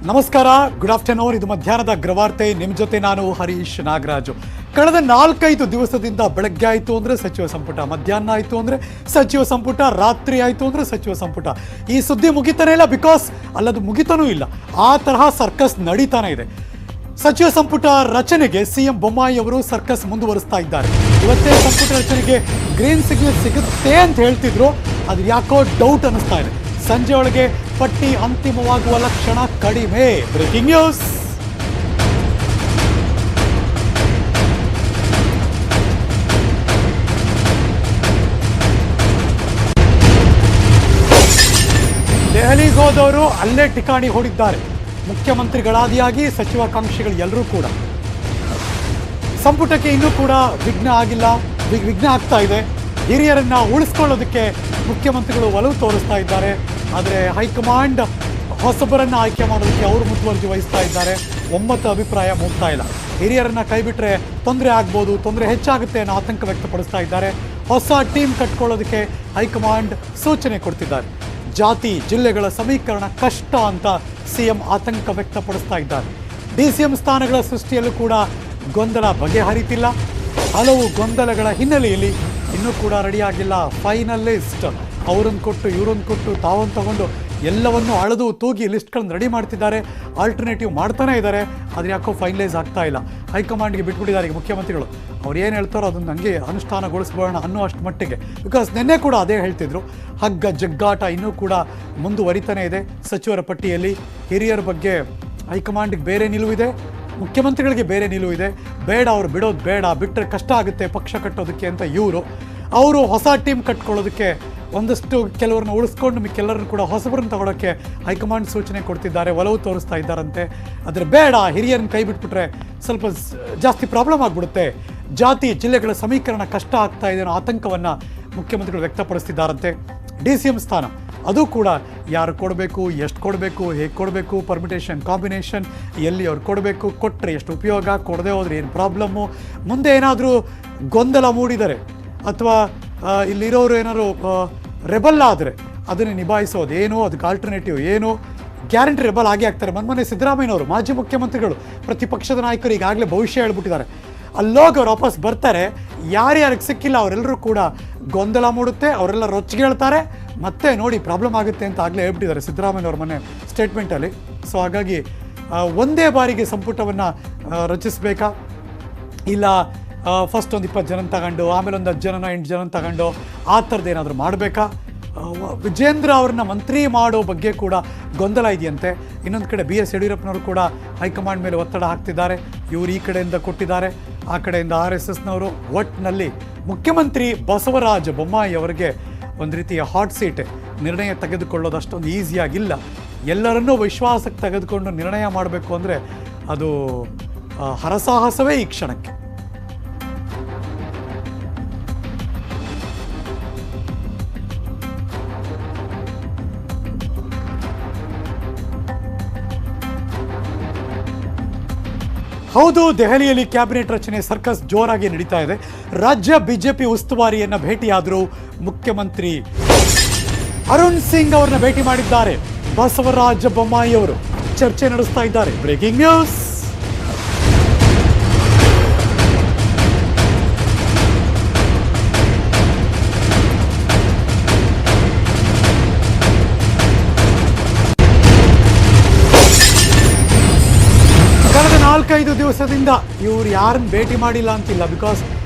ನಮಸ್ಕಾರ, good afternoon. ಇದು ಮಧ್ಯಾಹ್ನದ ಅಗ್ರವಾರ್ತೆ. ನಿಮ್ಮ ಜೊತೆ ನಾನು ಹರೀಶ್ ನಾಗರಾಜು. ಕಳೆದ 4-5 ದಿವಸದಿಂದ ಬೆಳಗ್ಗೆ ಆಯಿತು ಅಂದರೆ ಸಚಿವ ಸಂಪುಟ, ಮಧ್ಯಾಹ್ನ ಆಯಿತು ಅಂದರೆ ಸಚಿವ ಸಂಪುಟ, ರಾತ್ರಿ ಆಯಿತು ಅಂದರೆ ಸಚಿವ ಸಂಪುಟ. ಈ ಸುದ್ದಿ ಮುಗಿತಾನೇ ಇಲ್ಲ, ಬಿಕಾಸ್ ಅಲ್ಲದು ಮುಗಿತಾನೂ ಇಲ್ಲ. ಆ ತರಹ ಸರ್ಕಸ್ ನಡೀತಾನೆ ಇದೆ. ಸಚಿವ ಸಂಪುಟ ರಚನೆಗೆ ಸಿಎಂ ಬೊಮ್ಮಾಯಿ ಅವರು ಸರ್ಕಸ್ ಮುಂದುವರಿಸ್ತಾ ಇದ್ದಾರೆ. ಇವತ್ತೇ ಸಂಪುಟ ರಚನೆಗೆ ಗ್ರೀನ್ ಸಿಗ್ನಲ್ ಸಿಗುತ್ತೆ ಅಂತ ಹೇಳ್ತಿದ್ರು. ಅದು ಯಾಕೋ ಡೌಟ್ ಅನ್ನಿಸ್ತಾ ಇದೆ. ಸಂಜೆ ಒಳಗೆ ಪಟ್ಟಿ ಅಂತಿಮವಾಗುವ ಲಕ್ಷಣ ಕಡಿಮೆ. Breaking news. ದೆಹಲಿಗೆ ಹೋದವರು ಅಲ್ಲೇ ಠಿಕಾಣಿ ಹೂಡಿದ್ದಾರೆ. ಮುಖ್ಯಮಂತ್ರಿಗಳಾದಿಯಾಗಿ ಸಚಿವಾಕಾಂಕ್ಷಿಗಳು ಎಲ್ಲರೂ ಕೂಡ. ಸಂಪುಟಕ್ಕೆ ಇನ್ನೂ ಕೂಡ ವಿಘ್ನ ಆಗ್ತಾ ಇದೆ. ಹಿರಿಯರನ್ನ ಉಳಿಸ್ಕೊಳ್ಳೋದಕ್ಕೆ ಮುಖ್ಯಮಂತ್ರಿಗಳು ಒಲವು ತೋರಿಸ್ತಾ ಇದ್ದಾರೆ. ಆದರೆ ಹೈಕಮಾಂಡ್ ಹೊಸಬರನ್ನು ಆಯ್ಕೆ ಮಾಡೋದಕ್ಕೆ ಅವರು ಮುತುವರ್ಜಿ ವಹಿಸ್ತಾ ಇದ್ದಾರೆ. ಒಮ್ಮತ ಅಭಿಪ್ರಾಯ ಮೂಡ್ತಾ ಇಲ್ಲ. ಹಿರಿಯರನ್ನ ಕೈಬಿಟ್ರೆ ತೊಂದರೆ ಆಗ್ಬೋದು, ತೊಂದರೆ ಹೆಚ್ಚಾಗುತ್ತೆ ಅನ್ನೋ ಆತಂಕ ವ್ಯಕ್ತಪಡಿಸ್ತಾ ಇದ್ದಾರೆ. ಹೊಸ ಟೀಮ್ ಕಟ್ಕೊಳ್ಳೋದಕ್ಕೆ ಹೈಕಮಾಂಡ್ ಸೂಚನೆ ಕೊಡ್ತಿದ್ದಾರೆ. ಜಾತಿ ಜಿಲ್ಲೆಗಳ ಸಮೀಕರಣ ಕಷ್ಟ ಅಂತ ಸಿಎಂ ಆತಂಕ ವ್ಯಕ್ತಪಡಿಸ್ತಾ ಇದ್ದಾರೆ. ಡಿಸಿಎಂ ಸ್ಥಾನಗಳ ಸೃಷ್ಟಿಯಲ್ಲೂ ಕೂಡ ಗೊಂದಲ ಬಗೆಹರಿತಿಲ್ಲ. ಹಲವು ಗೊಂದಲಗಳ ಹಿನ್ನೆಲೆಯಲ್ಲಿ ಇನ್ನೂ ಕೂಡ ರೆಡಿಯಾಗಿಲ್ಲ ಫೈನಲ್ ಲಿಸ್ಟ್. ಅವರನ್ನು ಕೊಟ್ಟು ಇವರನ್ನು ಕೊಟ್ಟು ತಾವನ್ನು ತಗೊಂಡು ಎಲ್ಲವನ್ನೂ ಅಳೆದು ತೂಗಿ ಲಿಸ್ಟ್ಗಳನ್ನು ರೆಡಿ ಮಾಡ್ತಿದ್ದಾರೆ. ಆಲ್ಟರ್ನೇಟಿವ್ ಮಾಡ್ತಾನೆ ಇದ್ದಾರೆ. ಆದರೆ ಯಾಕೋ ಫೈನಲೈಸ್ ಆಗ್ತಾ ಇಲ್ಲ. ಹೈಕಮಾಂಡ್ಗೆ ಬಿಟ್ಬಿಟ್ಟಿದ್ದಾರೆ ಈಗ ಮುಖ್ಯಮಂತ್ರಿಗಳು. ಅವ್ರು ಏನು ಹೇಳ್ತಾರೋ ಅದನ್ನು ಹಂಗೆ ಅನುಷ್ಠಾನಗೊಳಿಸ್ಬೋಣ ಅನ್ನೋ ಅಷ್ಟು ಮಟ್ಟಿಗೆ. ಬಿಕಾಸ್ ನಿನ್ನೆ ಕೂಡ ಅದೇ ಹೇಳ್ತಿದ್ರು. ಹಗ್ಗ ಜಗ್ಗಾಟ ಇನ್ನೂ ಕೂಡ ಮುಂದುವರಿತಾನೆ ಇದೆ. ಸಚಿವರ ಪಟ್ಟಿಯಲ್ಲಿ ಹಿರಿಯರ ಬಗ್ಗೆ ಹೈಕಮಾಂಡ್ಗೆ ಬೇರೆ ನಿಲುವಿದೆ, ಮುಖ್ಯಮಂತ್ರಿಗಳಿಗೆ ಬೇರೆ ನಿಲುವಿದೆ. ಬೇಡ, ಅವ್ರು ಬಿಡೋದು ಬೇಡ, ಬಿಟ್ಟರೆ ಕಷ್ಟ ಆಗುತ್ತೆ ಪಕ್ಷ ಕಟ್ಟೋದಕ್ಕೆ ಅಂತ ಅವರು ಹೊಸ ಟೀಮ್ ಕಟ್ಕೊಳ್ಳೋದಕ್ಕೆ ಒಂದಷ್ಟು ಕೆಲವ್ರನ್ನ ಉಳಿಸ್ಕೊಂಡು ಮಿಕ್ಕೆಲ್ಲರನ್ನು ಕೂಡ ಹೊಸಬರನ್ನು ತಗೊಳ್ಳೋಕ್ಕೆ ಹೈಕಮಾಂಡ್ ಸೂಚನೆ ಕೊಡ್ತಿದ್ದಾರೆ, ಒಲವು ತೋರಿಸ್ತಾ ಇದ್ದಾರಂತೆ. ಆದರೆ ಬೇಡ, ಹಿರಿಯರನ್ನ ಕೈ ಬಿಟ್ಬಿಟ್ರೆ ಸ್ವಲ್ಪ ಜಾಸ್ತಿ ಪ್ರಾಬ್ಲಮ್ ಆಗಿಬಿಡುತ್ತೆ, ಜಾತಿ ಜಿಲ್ಲೆಗಳ ಸಮೀಕರಣ ಕಷ್ಟ ಆಗ್ತಾ ಇದೆ ಅನ್ನೋ ಆತಂಕವನ್ನು ಮುಖ್ಯಮಂತ್ರಿಗಳು ವ್ಯಕ್ತಪಡಿಸ್ತಿದ್ದಾರಂತೆ. ಡಿ.ಸಿ.ಎಂ ಸ್ಥಾನ ಅದು ಕೂಡ ಯಾರು ಕೊಡಬೇಕು, ಎಷ್ಟು ಕೊಡಬೇಕು, ಹೇಗೆ ಕೊಡಬೇಕು, ಪರ್ಮಿಟೇಷನ್ ಕಾಂಬಿನೇಷನ್ ಎಲ್ಲಿ ಅವ್ರು ಕೊಡಬೇಕು, ಕೊಟ್ಟರೆ ಎಷ್ಟು ಉಪಯೋಗ, ಕೊಡದೆ ಹೋದರೆ ಏನು ಪ್ರಾಬ್ಲಮ್ಮು, ಮುಂದೆ ಏನಾದರೂ ಗೊಂದಲ ಮೂಡಿದರೆ ಅಥವಾ ಇಲ್ಲಿರೋರು ಏನಾದ್ರು ರೆಬಲ್ ಆದರೆ ಅದನ್ನು ನಿಭಾಯಿಸೋದು ಏನು, ಅದಕ್ಕೆ ಆಲ್ಟರ್ನೇಟಿವ್ ಏನು, ಗ್ಯಾರಂಟಿ ರೆಬಲ್ ಆಗೇ ಆಗ್ತಾರೆ. ಮೊನ್ನೆ ಸಿದ್ದರಾಮಯ್ಯನವರು ಮಾಜಿ ಮುಖ್ಯಮಂತ್ರಿಗಳು ಪ್ರತಿಪಕ್ಷದ ನಾಯಕರು ಈಗಾಗಲೇ ಭವಿಷ್ಯ ಹೇಳ್ಬಿಟ್ಟಿದ್ದಾರೆ. ಅಲ್ಲೋಗಿ ಅವ್ರು ವಾಪಸ್ ಬರ್ತಾರೆ. ಯಾರ್ಯಾರಿಗೆ ಸಿಕ್ಕಿಲ್ಲ ಅವರೆಲ್ಲರೂ ಕೂಡ ಗೊಂದಲ ಮೂಡುತ್ತೆ, ಅವರೆಲ್ಲ ರೊಚ್ಚಿಗೆ ಹೇಳ್ತಾರೆ, ಮತ್ತೆ ನೋಡಿ ಪ್ರಾಬ್ಲಮ್ ಆಗುತ್ತೆ ಅಂತ ಆಗಲೇ ಹೇಳ್ಬಿಟ್ಟಿದ್ದಾರೆ ಸಿದ್ದರಾಮಯ್ಯನವ್ರ ಮೊನ್ನೆ ಸ್ಟೇಟ್ಮೆಂಟಲ್ಲಿ. ಸೊ ಹಾಗಾಗಿ ಒಂದೇ ಬಾರಿಗೆ ಸಂಪುಟವನ್ನು ರಚಿಸಬೇಕಾ, ಇಲ್ಲ ಫಸ್ಟ್ ಒಂದು 20 ಜನ ತಗೊಂಡು ಆಮೇಲೆ ಒಂದು 10 ಜನ 8 ಜನ ತಗೊಂಡು ಆ ಥರದ್ದು ಏನಾದರೂ ಮಾಡಬೇಕಾ? ವಿಜೇಂದ್ರ ಅವ್ರನ್ನ ಮಂತ್ರಿ ಮಾಡೋ ಬಗ್ಗೆ ಕೂಡ ಗೊಂದಲ ಇದೆಯಂತೆ. ಇನ್ನೊಂದು ಕಡೆ BS ಯಡಿಯೂರಪ್ಪನವರು ಕೂಡ ಹೈಕಮಾಂಡ್ ಮೇಲೆ ಒತ್ತಡ ಹಾಕ್ತಿದ್ದಾರೆ. ಇವರು ಈ ಕಡೆಯಿಂದ ಕೊಟ್ಟಿದ್ದಾರೆ, ಆ ಕಡೆಯಿಂದ RSSನವರು. ಒಟ್ಟಿನಲ್ಲಿ ಮುಖ್ಯಮಂತ್ರಿ ಬಸವರಾಜ ಬೊಮ್ಮಾಯಿ ಅವರಿಗೆ ಒಂದು ರೀತಿಯ ಹಾಟ್ ಸೀಟ್. ನಿರ್ಣಯ ತೆಗೆದುಕೊಳ್ಳೋದು ಅಷ್ಟೊಂದು ಈಸಿಯಾಗಿಲ್ಲ. ಎಲ್ಲರನ್ನೂ ವಿಶ್ವಾಸಕ್ಕೆ ತೆಗೆದುಕೊಂಡು ನಿರ್ಣಯ ಮಾಡಬೇಕು ಅಂದರೆ ಅದು ಹರಸಾಹಸವೇ ಈ ಕ್ಷಣಕ್ಕೆ. ಹೌದು, ದೆಹಲಿಯಲ್ಲಿ ಕ್ಯಾಬಿನೆಟ್ ರಚನೆ ಸರ್ಕಸ್ ಜೋರಾಗಿ ನಡೀತಾ ಇದೆ. ರಾಜ್ಯ ಬಿಜೆಪಿ ಉಸ್ತುವಾರಿಯನ್ನ ಭೇಟಿಯಾದರು ಮುಖ್ಯಮಂತ್ರಿ ಅರುಣ್ ಸಿಂಗ್ ಅವರನ್ನ ಭೇಟಿ ಮಾಡಿದ್ದಾರೆ ಬಸವರಾಜ ಬೊಮ್ಮಾಯಿ ಅವರು. ಚರ್ಚೆ ನಡೆಸ್ತಾ ಇದ್ದಾರೆ. Breaking news. ಕಳೆದ 4-5 ದಿವಸದಿಂದ ಇವರು ಯಾರನ್ನು ಭೇಟಿ ಮಾಡಿಲ್ಲ ಅಂತಿಲ್ಲ. ಬಿಕಾಸ್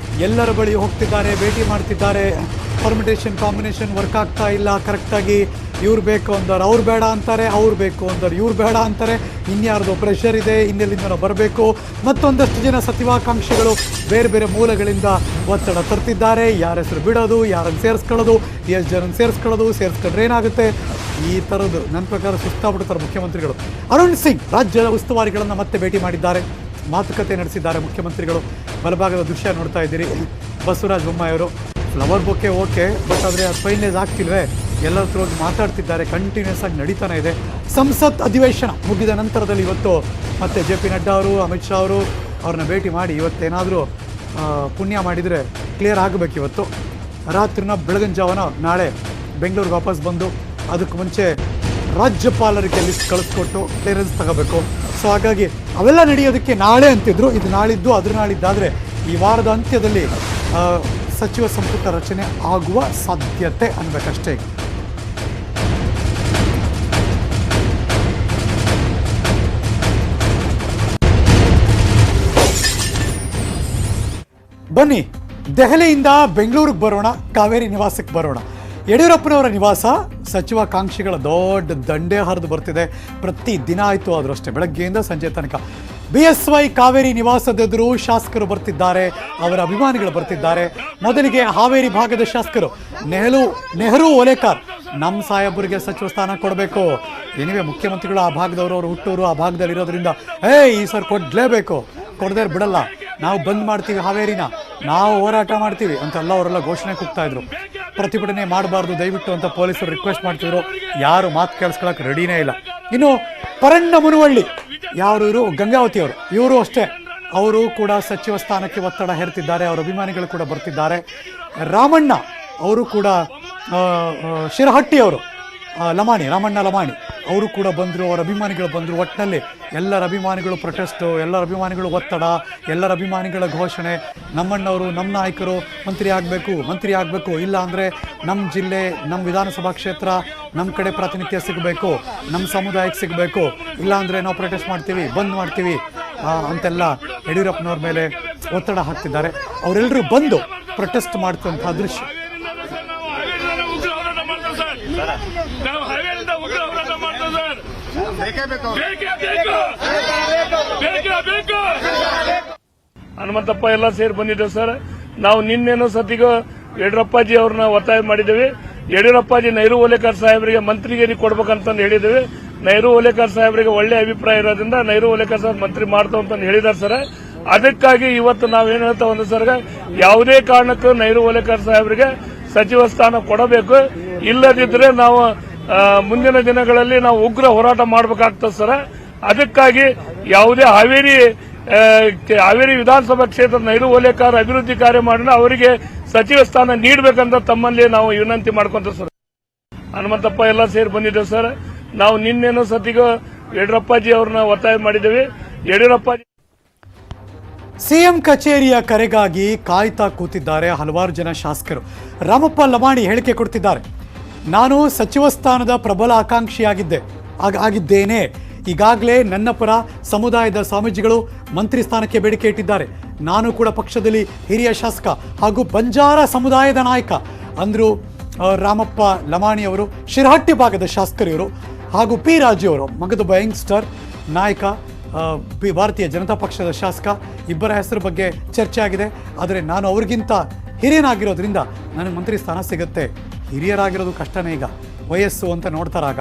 ಎಲ್ಲರ ಬಳಿ ಹೋಗ್ತಿದ್ದಾರೆ, ಭೇಟಿ ಮಾಡ್ತಿದ್ದಾರೆ. ಪರ್ಮಿಟೇಷನ್ ಕಾಂಬಿನೇಷನ್ ವರ್ಕ್ ಆಗ್ತಾ ಇಲ್ಲ ಕರೆಕ್ಟಾಗಿ. ಇವ್ರು ಬೇಕು ಅಂದವ್ರು ಅವ್ರು ಬೇಡ ಅಂತಾರೆ, ಅವ್ರು ಬೇಕು ಅಂದವ್ರು ಇವ್ರು ಬೇಡ ಅಂತಾರೆ. ಇನ್ಯಾರ್ದೋ ಪ್ರೆಷರ್ ಇದೆ, ಇನ್ನೆಲ್ಲಿಂದನೋ ಬರಬೇಕು. ಮತ್ತೊಂದಷ್ಟು ಜನ ಸಚಿವಾಕಾಂಕ್ಷಿಗಳು ಬೇರೆ ಬೇರೆ ಮೂಲಗಳಿಂದ ಒತ್ತಡ ತರ್ತಿದ್ದಾರೆ. ಯಾರ ಹೆಸರು ಬಿಡೋದು, ಯಾರನ್ನು ಸೇರಿಸ್ಕೊಳ್ಳೋದು, ಎಷ್ಟು ಜನ ಸೇರಿಸ್ಕೊಂಡ್ರೆ ಏನಾಗುತ್ತೆ, ಈ ಥರದ್ದು ನನ್ನ ಪ್ರಕಾರ ಸುಸ್ತಾಗ್ಬಿಡ್ತಾರೆ ಮುಖ್ಯಮಂತ್ರಿಗಳು. ಅರುಣ್ ಸಿಂಗ್ ರಾಜ್ಯದ ಉಸ್ತುವಾರಿಗಳನ್ನು ಮತ್ತೆ ಭೇಟಿ ಮಾಡಿದ್ದಾರೆ, ಮಾತುಕತೆ ನಡೆಸಿದ್ದಾರೆ ಮುಖ್ಯಮಂತ್ರಿಗಳು. ಬಲಭಾಗದ ದೃಶ್ಯ ನೋಡ್ತಾ ಇದ್ದೀರಿ. ಬಸವರಾಜ ಬೊಮ್ಮಾಯಿ ಅವರು ಫ್ಲವರ್ ಬೊಕ್ಕೆ ಓಕೆ, ಬಟ್ ಆದರೆ ಅದು ಫೈನಲೈಸ್ ಆಗ್ತಿಲ್ವೇ, ಎಲ್ಲರ ಹತ್ರ ಹೋಗಿ ಮಾತಾಡ್ತಿದ್ದಾರೆ. ಕಂಟಿನ್ಯೂಸ್ ಆಗಿ ನಡೀತಾನೆ ಇದೆ. ಸಂಸತ್ ಅಧಿವೇಶನ ಮುಗಿದ ನಂತರದಲ್ಲಿ ಇವತ್ತು ಮತ್ತೆ JP ನಡ್ಡಾ ಅವರು, ಅಮಿತ್ ಶಾ ಅವರು ಅವ್ರನ್ನ ಭೇಟಿ ಮಾಡಿ ಇವತ್ತೇನಾದರೂ ಪುಣ್ಯ ಮಾಡಿದರೆ ಕ್ಲಿಯರ್ ಆಗಬೇಕು. ಇವತ್ತು ರಾತ್ರಿನ ಬೆಳಗಿನ ಜಾವನ ನಾಳೆ ಬೆಂಗಳೂರಿಗೆ ವಾಪಸ್ ಬಂದು ಅದಕ್ಕೆ ಮುಂಚೆ ರಾಜ್ಯಪಾಲರಿಗೆ ಲಿಸ್ಟ್ ಕಳಿಸ್ಕೊಟ್ಟು ಕ್ಲಿಯರೆನ್ಸ್ ತಗೋಬೇಕು. ಸೊ ಹಾಗಾಗಿ ಅವೆಲ್ಲ ನಡೆಯೋದಕ್ಕೆ ನಾಳೆ ಅಂತಿದ್ರು. ಇದು ನಾಳಿದ್ದು ಅದ್ರ ನಾಳಿದ್ದಾದರೆ ಈ ವಾರದ ಅಂತ್ಯದಲ್ಲಿ ಸಚಿವ ಸಂಪುಟ ರಚನೆ ಆಗುವ ಸಾಧ್ಯತೆ ಅನ್ಬೇಕಷ್ಟೇ. ಬನ್ನಿ ದೆಹಲಿಯಿಂದ ಬೆಂಗಳೂರಿಗೆ ಬರೋಣ, ಕಾವೇರಿ ನಿವಾಸಕ್ಕೆ ಬರೋಣ. ಯಡಿಯೂರಪ್ಪನವರ ನಿವಾಸ ಸಚಿವಾಕಾಂಕ್ಷಿಗಳ ದೊಡ್ಡ ದಂಡೆ ಹರಿದು ಬರ್ತಿದೆ. ಪ್ರತಿ ದಿನ ಆಯಿತು ಆದರೂ ಅಷ್ಟೇ, ಬೆಳಗ್ಗೆಯಿಂದ ಸಂಜೆ ತನಕ BSY ಕಾವೇರಿ ನಿವಾಸದೆದುರು ಶಾಸಕರು ಬರ್ತಿದ್ದಾರೆ, ಅವರ ಅಭಿಮಾನಿಗಳು ಬರ್ತಿದ್ದಾರೆ. ಮೊದಲಿಗೆ ಹಾವೇರಿ ಭಾಗದ ಶಾಸಕರು ನೆಹರು ಓಲೇಕಾರ್ ನಮ್ಮ ಸಾಹೇಬರಿಗೆ ಸಚಿವ ಸ್ಥಾನ ಕೊಡಬೇಕು. ಏನಿವೆ ಮುಖ್ಯಮಂತ್ರಿಗಳು ಆ ಭಾಗದವರು, ಅವರು ಹುಟ್ಟೂರು ಆ ಭಾಗದಲ್ಲಿ ಇರೋದ್ರಿಂದ ಈ ಸರ್ ಕೊಡಲೇಬೇಕು, ಕೊಡದೇ ಬಿಡಲ್ಲ, ನಾವು ಬಂದ್ ಮಾಡ್ತೀವಿ ಹಾವೇರಿನ, ನಾವು ಹೋರಾಟ ಮಾಡ್ತೀವಿ ಅಂತೆಲ್ಲ ಅವರೆಲ್ಲ ಘೋಷಣೆ ಕೂಗ್ತಾ ಇದ್ರು. ಪ್ರತಿಭಟನೆ ಮಾಡಬಾರ್ದು ದಯವಿಟ್ಟು ಅಂತ ಪೊಲೀಸರು ರಿಕ್ವೆಸ್ಟ್ ಮಾಡ್ತಿದ್ರು. ಯಾರು ಮಾತು ಕೇಳಿಸ್ಕೊಳಕ್ಕೆ ರೆಡಿನೇ ಇಲ್ಲ. ಇನ್ನು ಪರಣ್ಣ ಮುನುವಳ್ಳಿ ಯಾರು ಗಂಗಾವತಿ ಅವರು, ಇವರು ಅಷ್ಟೇ, ಅವರು ಕೂಡ ಸಚಿವ ಸ್ಥಾನಕ್ಕೆ ಒತ್ತಡ ಹೇರ್ತಿದ್ದಾರೆ. ಅವರ ಅಭಿಮಾನಿಗಳು ಕೂಡ ಬರ್ತಿದ್ದಾರೆ. ರಾಮಣ್ಣ ಅವರು ಕೂಡ, ಶಿರಹಟ್ಟಿ ಅವರು ರಾಮಣ್ಣ ಲಮಾಣಿ ಅವರು ಕೂಡ ಬಂದರು, ಅವರ ಅಭಿಮಾನಿಗಳು ಬಂದರು. ಒಟ್ಟಿನಲ್ಲಿ ಎಲ್ಲರ ಅಭಿಮಾನಿಗಳು ಪ್ರೊಟೆಸ್ಟು, ಎಲ್ಲರ ಅಭಿಮಾನಿಗಳು ಒತ್ತಡ, ಎಲ್ಲರ ಅಭಿಮಾನಿಗಳ ಘೋಷಣೆ. ನಮ್ಮಣ್ಣವರು, ನಮ್ಮ ನಾಯಕರು ಮಂತ್ರಿ ಆಗಬೇಕು, ಇಲ್ಲ ಅಂದರೆ ನಮ್ಮ ಜಿಲ್ಲೆ, ನಮ್ಮ ವಿಧಾನಸಭಾ ಕ್ಷೇತ್ರ ನಮ್ಮ ಕಡೆ ಪ್ರಾತಿನಿಧ್ಯ ಸಿಗಬೇಕು, ನಮ್ಮ ಸಮುದಾಯಕ್ಕೆ ಸಿಗಬೇಕು, ಇಲ್ಲ ಅಂದರೆ ನಾವು ಪ್ರೊಟೆಸ್ಟ್ ಮಾಡ್ತೀವಿ, ಬಂದ್ ಮಾಡ್ತೀವಿ ಅಂತೆಲ್ಲ ಯಡಿಯೂರಪ್ಪನವ್ರ ಮೇಲೆ ಒತ್ತಡ ಹಾಕ್ತಿದ್ದಾರೆ. ಅವರೆಲ್ಲರೂ ಬಂದು ಪ್ರೊಟೆಸ್ಟ್ ಮಾಡ್ತಂಥ ದೃಶ್ಯ. ಹನುಮಂತಪ್ಪ ಎಲ್ಲ ಸೇರಿ ಬಂದಿದ್ದೇವೆ ಸರ್. ನಾವು ನಿನ್ನೇನೋ ಸತಿಗೂ ಯಡಿಯೂರಪ್ಪಾಜಿ ಅವ್ರನ್ನ ಒತ್ತಾಯ ಮಾಡಿದ್ದೇವೆ. ಯಡಿಯೂರಪ್ಪಾಜಿ ನೆಹರು ಓಲೇಕರ್ ಸಾಹೇಬರಿಗೆ ಮಂತ್ರಿಗಿರಿ ಕೊಡ್ಬೇಕಂತ ಹೇಳಿದ್ದೇವೆ. ನೆಹರು ಓಲೇಕರ್ ಸಾಹೇಬರಿಗೆ ಒಳ್ಳೆ ಅಭಿಪ್ರಾಯ ಇರೋದ್ರಿಂದ ನೆಹರು ಓಲೇಕರ್ ಸಾಹೇಬ್ ಮಂತ್ರಿ ಮಾಡ್ತಾವ ಅಂತ ಹೇಳಿದಾರೆ ಸರ್. ಅದಕ್ಕಾಗಿ ಇವತ್ತು ನಾವೇನು ಹೇಳ್ತಾ ಒಂದು ಸರ್, ಯಾವುದೇ ಕಾರಣಕ್ಕೂ ನೆಹರು ಓಲೇಕರ್ ಸಾಹೇಬರಿಗೆ ಸಚಿವ ಸ್ಥಾನ ಕೊಡಬೇಕು. ಇಲ್ಲದಿದ್ರೆ ನಾವು ಮುಂದಿನ ದಿನಗಳಲ್ಲಿ ನಾವು ಉಗ್ರ ಹೋರಾಟ ಮಾಡಬೇಕಾಗ್ತದೆ ಸರ್. ಅದಕ್ಕಾಗಿ ಯಾವುದೇ ಹಾವೇರಿ ವಿಧಾನಸಭಾ ಕ್ಷೇತ್ರದ ನೆಹರು ಓಲೇಕರ್ ಅಭಿವೃದ್ಧಿ ಕಾರ್ಯ ಮಾಡಿದ್ರೆ ಅವರಿಗೆ ಸಚಿವ ಸ್ಥಾನ ನೀಡಬೇಕಂತ ತಮ್ಮಲ್ಲಿ ನಾವು ವಿನಂತಿ ಮಾಡ್ಕೊಂತೀವಿ ಸರ್. ಹನುಮಂತಪ್ಪ ಎಲ್ಲ ಸೇರಿ ಬಂದಿದ್ದೇವೆ ಸರ್. ನಾವು ನಿನ್ನೇನೋ ಸತಿಗೂ ಯಡಿಯೂರಪ್ಪಾಜಿ ಅವ್ರನ್ನ ಒತ್ತಾಯ ಮಾಡಿದ್ದೇವೆ. ಯಡಿಯೂರಪ್ಪಾಜಿ ಸಿಎಂ ಕಚೇರಿಯ ಕರೆಗಾಗಿ ಕಾಯ್ತಾ ಕೂತಿದ್ದಾರೆ ಹಲವಾರು ಜನ ಶಾಸಕರು. ರಾಮಪ್ಪ ಲಮಾಣಿ ಹೇಳಿಕೆ ಕೊಡ್ತಿದ್ದಾರೆ, ನಾನು ಸಚಿವ ಸ್ಥಾನದ ಪ್ರಬಲ ಆಗಿದ್ದೇನೆ. ಈಗಾಗಲೇ ನನ್ನ ಪರ ಸಮುದಾಯದ ಸ್ವಾಮೀಜಿಗಳು ಮಂತ್ರಿ ಸ್ಥಾನಕ್ಕೆ ಬೇಡಿಕೆ ಇಟ್ಟಿದ್ದಾರೆ. ನಾನು ಕೂಡ ಪಕ್ಷದಲ್ಲಿ ಹಿರಿಯ ಶಾಸಕ ಹಾಗೂ ಬಂಜಾರ ಸಮುದಾಯದ ನಾಯಕ ಅಂದರು ರಾಮಪ್ಪ ಲಮಾಣಿ ಅವರು. ಶಿರಹಟ್ಟಿ ಭಾಗದ ಶಾಸಕರು ಹಾಗೂ ಪಿ ರಾಜು ಅವರು, ಮಗದೊಬ್ಬ ಯಂಗ್ಸ್ಟರ್ ನಾಯಕ, ಭಾರತೀಯ ಜನತಾ ಪಕ್ಷದ ಶಾಸಕ, ಇಬ್ಬರ ಹೆಸರು ಬಗ್ಗೆ ಚರ್ಚೆ ಆಗಿದೆ. ಆದರೆ ನಾನು ಅವ್ರಿಗಿಂತ ಹಿರಿಯನಾಗಿರೋದ್ರಿಂದ ನನಗೆ ಮಂತ್ರಿ ಸ್ಥಾನ ಸಿಗುತ್ತೆ. ಹಿರಿಯರಾಗಿರೋದು ಕಷ್ಟನೇ ಈಗ, ವಯಸ್ಸು ಅಂತ ನೋಡ್ತಾರಾಗ.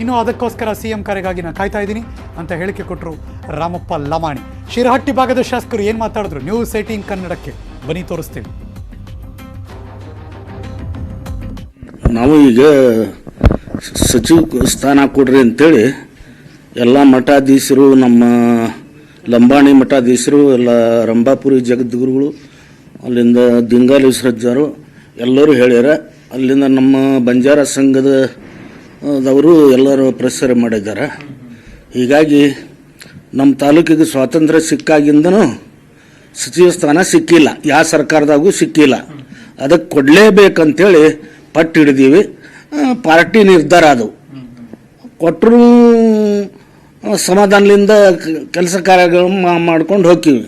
ಇನ್ನು ಅದಕ್ಕೋಸ್ಕರ ಸಿಎಂ ಕರೆಗಾಗಿ ನಾನು ಕಾಯ್ತಾ ಇದ್ದೀನಿ ಅಂತ ಹೇಳಿಕೆ ಕೊಟ್ಟರು ರಾಮಪ್ಪ ಲಮಾಣಿ. ಶಿರಹಟ್ಟಿ ಭಾಗದ ಶಾಸಕರು ಏನು ಮಾತಾಡಿದ್ರು ನ್ಯೂಸ್ 18 ಕನ್ನಡಕ್ಕೆ ಬನ್ನಿ ತೋರಿಸ್ತೀವಿ. ನಾವು ಈಗ ಸಚಿವ ಸ್ಥಾನ ಕೊಡ್ರಿ ಅಂತೇಳಿ ಎಲ್ಲ ಮಠಾಧೀಶರು, ನಮ್ಮ ಲಂಬಾಣಿ ಮಠಾಧೀಶರು, ಎಲ್ಲ ರಂಭಾಪುರಿ ಜಗದ್ಗುರುಗಳು, ಅಲ್ಲಿಂದ ದಿಂಗಾಲೇಶ್ವರಜ್ಜರು ಎಲ್ಲರೂ ಹೇಳ್ಯಾರ. ಅಲ್ಲಿಂದ ನಮ್ಮ ಬಂಜಾರ ಸಂಘದವರು ಎಲ್ಲರೂ ಪ್ರಸಾರ ಮಾಡಿದ್ದಾರೆ. ಹೀಗಾಗಿ ನಮ್ಮ ತಾಲೂಕಿಗೆ ಸ್ವಾತಂತ್ರ್ಯ ಸಿಕ್ಕಾಗಿಂದನೂ ಸಚಿವ ಸ್ಥಾನ ಸಿಕ್ಕಿಲ್ಲ, ಯಾವ ಸರ್ಕಾರದಾಗೂ ಸಿಕ್ಕಿಲ್ಲ. ಅದಕ್ಕೆ ಕೊಡಲೇಬೇಕಂತೇಳಿ ಪಟ್ಟು ಹಿಡಿದೀವಿ. ಪಾರ್ಟಿ ನಿರ್ಧಾರ ಅದು ಕೊಟ್ಟರು ಸಮಾಧಾನದಿಂದ ಕೆಲಸ ಕಾರ್ಯಗಳು ಮಾಡ್ಕೊಂಡು ಹೋಗ್ತೀವಿ.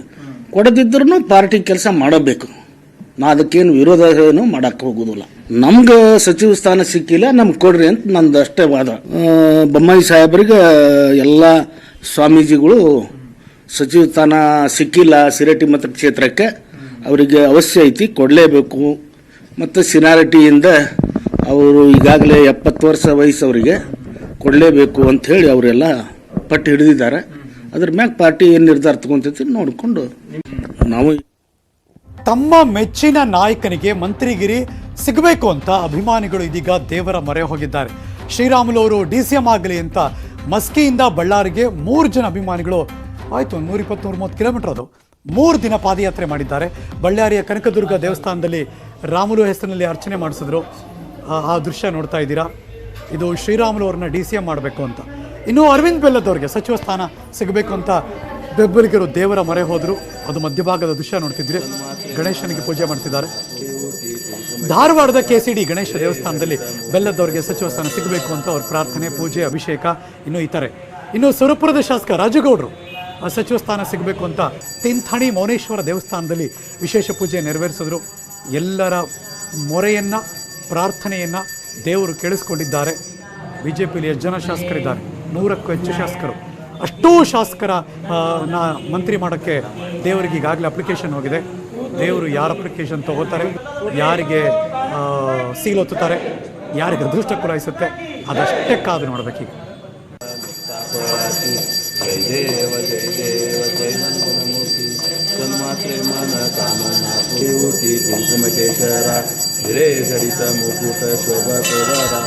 ಕೊಡದಿದ್ರೂ ಪಾರ್ಟಿ ಕೆಲಸ ಮಾಡಬೇಕು. ನಾ ಅದಕ್ಕೇನು ವಿರೋಧ ಏನು ಮಾಡಕ್ಕೆ ಹೋಗೋದಿಲ್ಲ. ನಮ್ಗೆ ಸಚಿವ ಸ್ಥಾನ ಸಿಕ್ಕಿಲ್ಲ, ನಮ್ಗೆ ಕೊಡ್ರಿ ಅಂತ ನಂದು ಅಷ್ಟೇ ವಾದ. ಬೊಮ್ಮಾಯಿ ಸಾಹೇಬರಿಗೆ ಎಲ್ಲ ಸ್ವಾಮೀಜಿಗಳು ಸಚಿವ ಸ್ಥಾನ ಸಿಕ್ಕಿಲ್ಲ ಸಿರಹಟ್ಟಿ ಮತಕ್ಷೇತ್ರಕ್ಕೆ, ಅವರಿಗೆ ಅವಶ್ಯ ಐತಿ, ಕೊಡಲೇಬೇಕು. ಮತ್ತು ಸಿನಾರಿಟಿಯಿಂದ ಅವರು ಈಗಾಗಲೇ 70 ವರ್ಷ ವಯಸ್ಸವರಿಗೆ ಕೊಡಲೇಬೇಕು ಅಂಥೇಳಿ ಅವರೆಲ್ಲ ಪಟ್ಟು ಹಿಡಿದಿದ್ದಾರೆ. ಅದ್ರ ಮ್ಯಾಗ ಪಾರ್ಟಿ ಏನು ನಿರ್ಧಾರ ತಗೊಂತೈತಿ ನೋಡಿಕೊಂಡು ನಾವು ತಮ್ಮ ಮೆಚ್ಚಿನ ನಾಯಕನಿಗೆ ಮಂತ್ರಿಗಿರಿ ಸಿಗಬೇಕು ಅಂತ ಅಭಿಮಾನಿಗಳು ಇದೀಗ ದೇವರ ಮೊರೆ ಹೋಗಿದ್ದಾರೆ. ಶ್ರೀರಾಮುಲು ಅವರು DCM ಆಗಲಿ ಅಂತ ಮಸ್ಕಿಯಿಂದ ಬಳ್ಳಾರಿಗೆ 3 ಜನ ಅಭಿಮಾನಿಗಳು, ಆಯಿತು 120-130 ಕಿಲೋಮೀಟರ್, ಅದು 3 ದಿನ ಪಾದಯಾತ್ರೆ ಮಾಡಿದ್ದಾರೆ. ಬಳ್ಳಾರಿಯ ಕನಕದುರ್ಗ ದೇವಸ್ಥಾನದಲ್ಲಿ ರಾಮುಲು ಹೆಸರಿನಲ್ಲಿ ಅರ್ಚನೆ ಮಾಡಿಸಿದ್ರು. ಆ ದೃಶ್ಯ ನೋಡ್ತಾ ಇದ್ದೀರಾ. ಇದು ಶ್ರೀರಾಮುಲು ಅವ್ರನ್ನ DCM ಮಾಡಬೇಕು ಅಂತ. ಇನ್ನು ಅರವಿಂದ್ ಬೆಲ್ಲದವ್ರಿಗೆ ಸಚಿವ ಸ್ಥಾನ ಸಿಗಬೇಕು ಅಂತ ಬೆಂಬಲಿಗರು ದೇವರ ಮೊರೆ ಹೋದರು. ಅದು ಮಧ್ಯಭಾಗದ ದೃಶ್ಯ ನೋಡ್ತಿದ್ರೆ ಗಣೇಶನಿಗೆ ಪೂಜೆ ಮಾಡ್ತಿದ್ದಾರೆ. ಧಾರವಾಡದ KCD ಗಣೇಶ ದೇವಸ್ಥಾನದಲ್ಲಿ ಬೆಲ್ಲದವ್ರಿಗೆ ಸಚಿವ ಸ್ಥಾನ ಸಿಗಬೇಕು ಅಂತ ಅವ್ರ ಪ್ರಾರ್ಥನೆ, ಪೂಜೆ, ಅಭಿಷೇಕ ಇನ್ನೂ ಇತರೆ. ಇನ್ನು ಸುರಪುರದ ಶಾಸಕ ರಾಜಗೌಡರು ಸಚಿವ ಸ್ಥಾನ ಸಿಗಬೇಕು ಅಂತ ತಿಂಥಣಿ ಮೌನೇಶ್ವರ ದೇವಸ್ಥಾನದಲ್ಲಿ ವಿಶೇಷ ಪೂಜೆ ನೆರವೇರಿಸಿದ್ರು. ಎಲ್ಲರ ಮೊರೆಯನ್ನು, ಪ್ರಾರ್ಥನೆಯನ್ನು ದೇವರು ಕೇಳಿಸ್ಕೊಂಡಿದ್ದಾರೆ. BJPಯಲ್ಲಿ ಎಷ್ಟು ಜನ ಶಾಸಕರಿದ್ದಾರೆ? 100ಕ್ಕೂ ಹೆಚ್ಚು ಶಾಸಕರು. ಅಷ್ಟೂ ಶಾಸಕರ ಮಂತ್ರಿ ಮಾಡೋಕ್ಕೆ ದೇವರಿಗೆ ಈಗಾಗಲೇ ಅಪ್ಲಿಕೇಶನ್ ಹೋಗಿದೆ. ದೇವರು ಯಾರ ಅಪ್ಲಿಕೇಶನ್ ತಗೋತಾರೆ, ಯಾರಿಗೆ ಸೀಲ್ ಒತ್ತುತ್ತಾರೆ, ಯಾರಿಗೆ ಅದೃಷ್ಟ ಕುಲಾಯಿಸುತ್ತೆ, ಅದಷ್ಟೇ ಕಾದು ನೋಡಬೇಕೀಗ. जय देव जय नंदनमूर्ति जन्मात्रे मन कामना पूर्ति कुंकुमकेशर हिरे सरित मुकुट शोभा शोभरा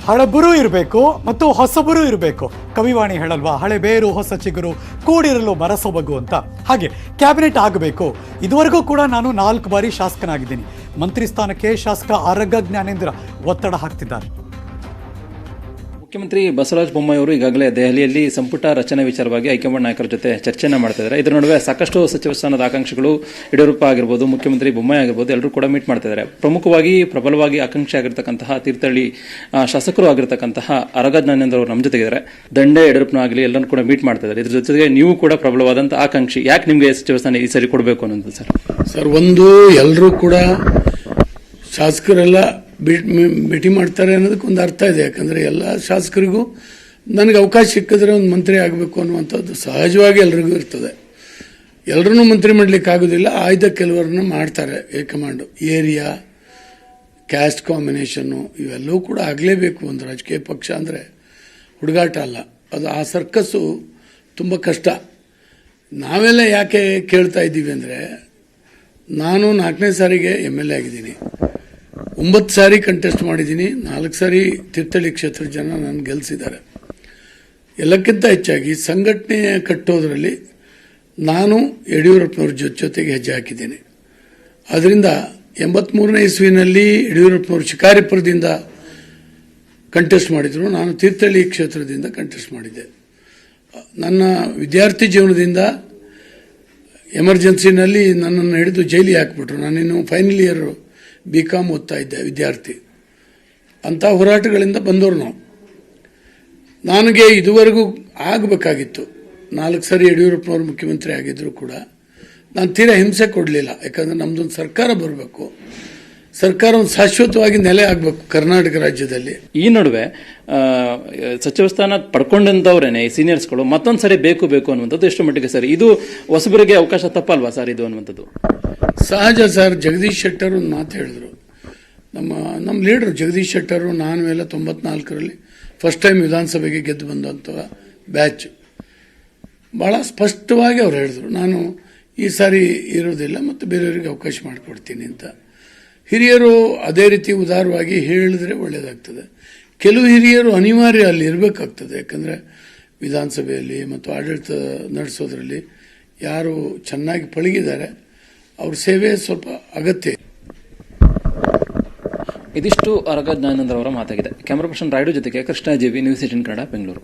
ಹಳಬರು ಇರಬೇಕು ಮತ್ತು ಹೊಸಬರು ಇರಬೇಕು. ಕವಿವಾಣಿ ಹೇಳಲ್ವಾ, ಹಳೆ ಬೇರು ಹೊಸ ಚಿಗುರು ಕೂಡಿರಲು ಮರಸೊಬಗು ಅಂತ. ಹಾಗೆ ಕ್ಯಾಬಿನೆಟ್ ಆಗಬೇಕು. ಇದುವರೆಗೂ ಕೂಡ ನಾನು 4 ಬಾರಿ ಶಾಸಕನಾಗಿದ್ದೀನಿ. ಮಂತ್ರಿ ಸ್ಥಾನಕ್ಕೆ ಶಾಸಕ ಆರಗ ಜ್ಞಾನೇಂದ್ರ ಒತ್ತಡ ಹಾಕ್ತಿದ್ದಾರೆ. ಮುಖ್ಯಮಂತ್ರಿ ಬಸವರಾಜ ಬೊಮ್ಮಾಯಿ ಅವರು ಈಗಾಗಲೇ ದೆಹಲಿಯಲ್ಲಿ ಸಂಪುಟ ರಚನೆ ವಿಚಾರವಾಗಿ ಹೈಕಮಾಂಡ್ ನಾಯಕರ ಜೊತೆ ಚರ್ಚೆಯನ್ನು ಮಾಡ್ತಾ ಇದ್ದಾರೆ. ಇದರ ನಡುವೆ ಸಾಕಷ್ಟು ಸಚಿವ ಸ್ಥಾನದ ಆಕಾಂಕ್ಷಿಗಳು ಯಡಿಯೂರಪ್ಪ ಆಗಿರ್ಬೋದು, ಮುಖ್ಯಮಂತ್ರಿ ಬೊಮ್ಮಾಯಿ ಆಗಿರ್ಬೋದು, ಎಲ್ಲರೂ ಕೂಡ ಮೀಟ್ ಮಾಡ್ತಾ ಇದ್ದಾರೆ. ಪ್ರಮುಖವಾಗಿ ಪ್ರಬಲವಾಗಿ ಆಕಾಂಕ್ಷಿ ಆಗಿರ್ತಕ್ಕಂತಹ ತೀರ್ಥಹಳ್ಳಿ ಶಾಸಕರು ಆಗಿರ್ತಕ್ಕಂತಹ ಆರಗ ಜ್ಞಾನೇಂದ್ರ ಅವರು ನಮ್ಮ ಜೊತೆಗಿದ್ದಾರೆ. ದಂಡೆ ಯಡಿಯೂರಪ್ಪನಾಗಲಿ ಎಲ್ಲರೂ ಕೂಡ ಮೀಟ್ ಮಾಡ್ತಾ ಇದ್ದಾರೆ. ಇದ್ರ ಜೊತೆಗೆ ನೀವು ಕೂಡ ಪ್ರಬಲವಾದಂತಹ ಆಕಾಂಕ್ಷಿ. ಯಾಕೆ ನಿಮಗೆ ಸಚಿವ ಸ್ಥಾನ ಈ ಸರಿ ಕೊಡಬೇಕು ಅನ್ನೋದು ಸರ್? ಒಂದು ಎಲ್ಲರೂ ಕೂಡ ಶಾಸಕರೆಲ್ಲ ಭೇಟಿ ಮಾಡ್ತಾರೆ ಅನ್ನೋದಕ್ಕೆ ಒಂದು ಅರ್ಥ ಇದೆ. ಯಾಕಂದರೆ ಎಲ್ಲ ಶಾಸಕರಿಗೂ ನನಗೆ ಅವಕಾಶ ಸಿಕ್ಕಿದ್ರೆ ಒಂದು ಮಂತ್ರಿ ಆಗಬೇಕು ಅನ್ನುವಂಥದ್ದು ಸಹಜವಾಗಿ ಎಲ್ರಿಗೂ ಇರ್ತದೆ. ಎಲ್ಲರನ್ನೂ ಮಂತ್ರಿ ಮಾಡಲಿಕ್ಕೆ ಆಗೋದಿಲ್ಲ. ಆಯ್ದ ಕೆಲವರನ್ನ ಮಾಡ್ತಾರೆ ಹೈಕಮಾಂಡು. ಏರಿಯಾ, ಕ್ಯಾಸ್ಟ್ ಕಾಂಬಿನೇಷನ್ನು ಇವೆಲ್ಲವೂ ಕೂಡ ಆಗಲೇಬೇಕು. ಒಂದು ರಾಜಕೀಯ ಪಕ್ಷ ಅಂದರೆ ಹುಡುಗಾಟ ಅಲ್ಲ ಅದು. ಆ ಸರ್ಕಸ್ಸು ತುಂಬ ಕಷ್ಟ. ನಾವೆಲ್ಲ ಯಾಕೆ ಕೇಳ್ತಾ ಇದ್ದೀವಿ ಅಂದರೆ, ನಾನು 4ನೇ ಸಾರಿಗೆ MLA ಆಗಿದ್ದೀನಿ. 9 ಸಾರಿ ಕಂಟೆಸ್ಟ್ ಮಾಡಿದ್ದೀನಿ. 4 ಸಾರಿ ತೀರ್ಥಹಳ್ಳಿ ಕ್ಷೇತ್ರದ ಜನ ನನ್ನ ಗೆಲ್ಲಿಸಿದ್ದಾರೆ. ಎಲ್ಲಕ್ಕಿಂತ ಹೆಚ್ಚಾಗಿ ಸಂಘಟನೆ ಕಟ್ಟೋದ್ರಲ್ಲಿ ನಾನು ಯಡಿಯೂರಪ್ಪನವ್ರ ಜೊತೆಗೆ ಹೆಜ್ಜೆ ಹಾಕಿದ್ದೀನಿ. ಅದರಿಂದ 83ನೇ ಇಸ್ವಿನಲ್ಲಿ ಯಡಿಯೂರಪ್ಪನವರು ಶಿಕಾರಿಪುರದಿಂದ ಕಂಟೆಸ್ಟ್ ಮಾಡಿದರು. ನಾನು ತೀರ್ಥಹಳ್ಳಿ ಕ್ಷೇತ್ರದಿಂದ ಕಂಟೆಸ್ಟ್ ಮಾಡಿದ್ದೆ. ನನ್ನ ವಿದ್ಯಾರ್ಥಿ ಜೀವನದಿಂದ ಎಮರ್ಜೆನ್ಸಿನಲ್ಲಿ ನನ್ನನ್ನು ಹಿಡಿದು ಜೈಲಿಗೆ ಹಾಕಿಬಿಟ್ರು. ನಾನಿನ್ನು ಫೈನಲ್ ಇಯರ್ BCom ಓದ್ತಾ ಇದ್ದೆ, ವಿದ್ಯಾರ್ಥಿ. ಅಂಥ ಹೋರಾಟಗಳಿಂದ ಬಂದವರು ನಾವು. ನನಗೆ ಇದುವರೆಗೂ ಆಗಬೇಕಾಗಿತ್ತು. 4 ಸಾರಿ ಯಡಿಯೂರಪ್ಪನವರು ಮುಖ್ಯಮಂತ್ರಿ ಆಗಿದ್ದರೂ ಕೂಡ ನಾನು ತೀರಾ ಹಿಂಸೆ ಕೊಡಲಿಲ್ಲ. ಯಾಕಂದರೆ ನಮ್ಮದೊಂದು ಸರ್ಕಾರ ಬರಬೇಕು, ಸರ್ಕಾರ ಒಂದು ಶಾಶ್ವತವಾಗಿ ನೆಲೆ ಆಗಬೇಕು ಕರ್ನಾಟಕ ರಾಜ್ಯದಲ್ಲಿ. ಈ ನಡುವೆ ಸಚಿವ ಸ್ಥಾನ ಪಡ್ಕೊಂಡಂತವ್ರೇನೆ ಈ ಸೀನಿಯರ್ಸ್ಗಳು ಮತ್ತೊಂದು ಸರಿ ಬೇಕು ಅನ್ನುವಂಥದ್ದು ಎಷ್ಟು ಮಟ್ಟಿಗೆ ಸರ್? ಇದು ಹೊಸಬರಿಗೆ ಅವಕಾಶ ತಪ್ಪಲ್ವಾ ಸರ್ ಇದು ಅನ್ನುವಂಥದ್ದು? ಸಹಜ ಸರ್. ಜಗದೀಶ್ ಶೆಟ್ಟರ್ ಒಂದು ಮಾತು ಹೇಳಿದ್ರು. ನಮ್ಮ ಲೀಡರ್ ಜಗದೀಶ್ ಶೆಟ್ಟರು, ನಾನು ಎಲ್ಲ 94ರಲ್ಲಿ ಫಸ್ಟ್ ಟೈಮ್ ವಿಧಾನಸಭೆಗೆ ಗೆದ್ದು ಬಂದಂಥ ಬ್ಯಾಚ್. ಭಾಳ ಸ್ಪಷ್ಟವಾಗಿ ಅವ್ರು ಹೇಳಿದ್ರು, ನಾನು ಈ ಸಾರಿ ಇರೋದಿಲ್ಲ ಮತ್ತು ಬೇರೆಯವರಿಗೆ ಅವಕಾಶ ಮಾಡಿಕೊಡ್ತೀನಿ ಅಂತ. ಹಿರಿಯರು ಅದೇ ರೀತಿ ಉದಾರವಾಗಿ ಹೇಳಿದ್ರೆ ಒಳ್ಳೆಯದಾಗ್ತದೆ. ಕೆಲವು ಹಿರಿಯರು ಅನಿವಾರ್ಯ ಅಲ್ಲಿ ಇರಬೇಕಾಗ್ತದೆ. ಯಾಕಂದರೆ ವಿಧಾನಸಭೆಯಲ್ಲಿ ಮತ್ತು ಆಡಳಿತ ನಡೆಸೋದ್ರಲ್ಲಿ ಯಾರು ಚೆನ್ನಾಗಿ ಪಳಗಿದ್ದಾರೆ ಅವ್ರ ಸೇವೆ ಸ್ವಲ್ಪ ಅಗತ್ಯ. ಇದಿಷ್ಟು ಆರಗ ಜ್ಞಾನೇಂದ್ರ ಅವರ ಮಾತಾಗಿದೆ. ಕ್ಯಾಮರಾ ಪರ್ಸನ್ ರಾಯ್ಡು ಜೊತೆಗೆ Krishna JV, news 18 Kannada, Bengaluru.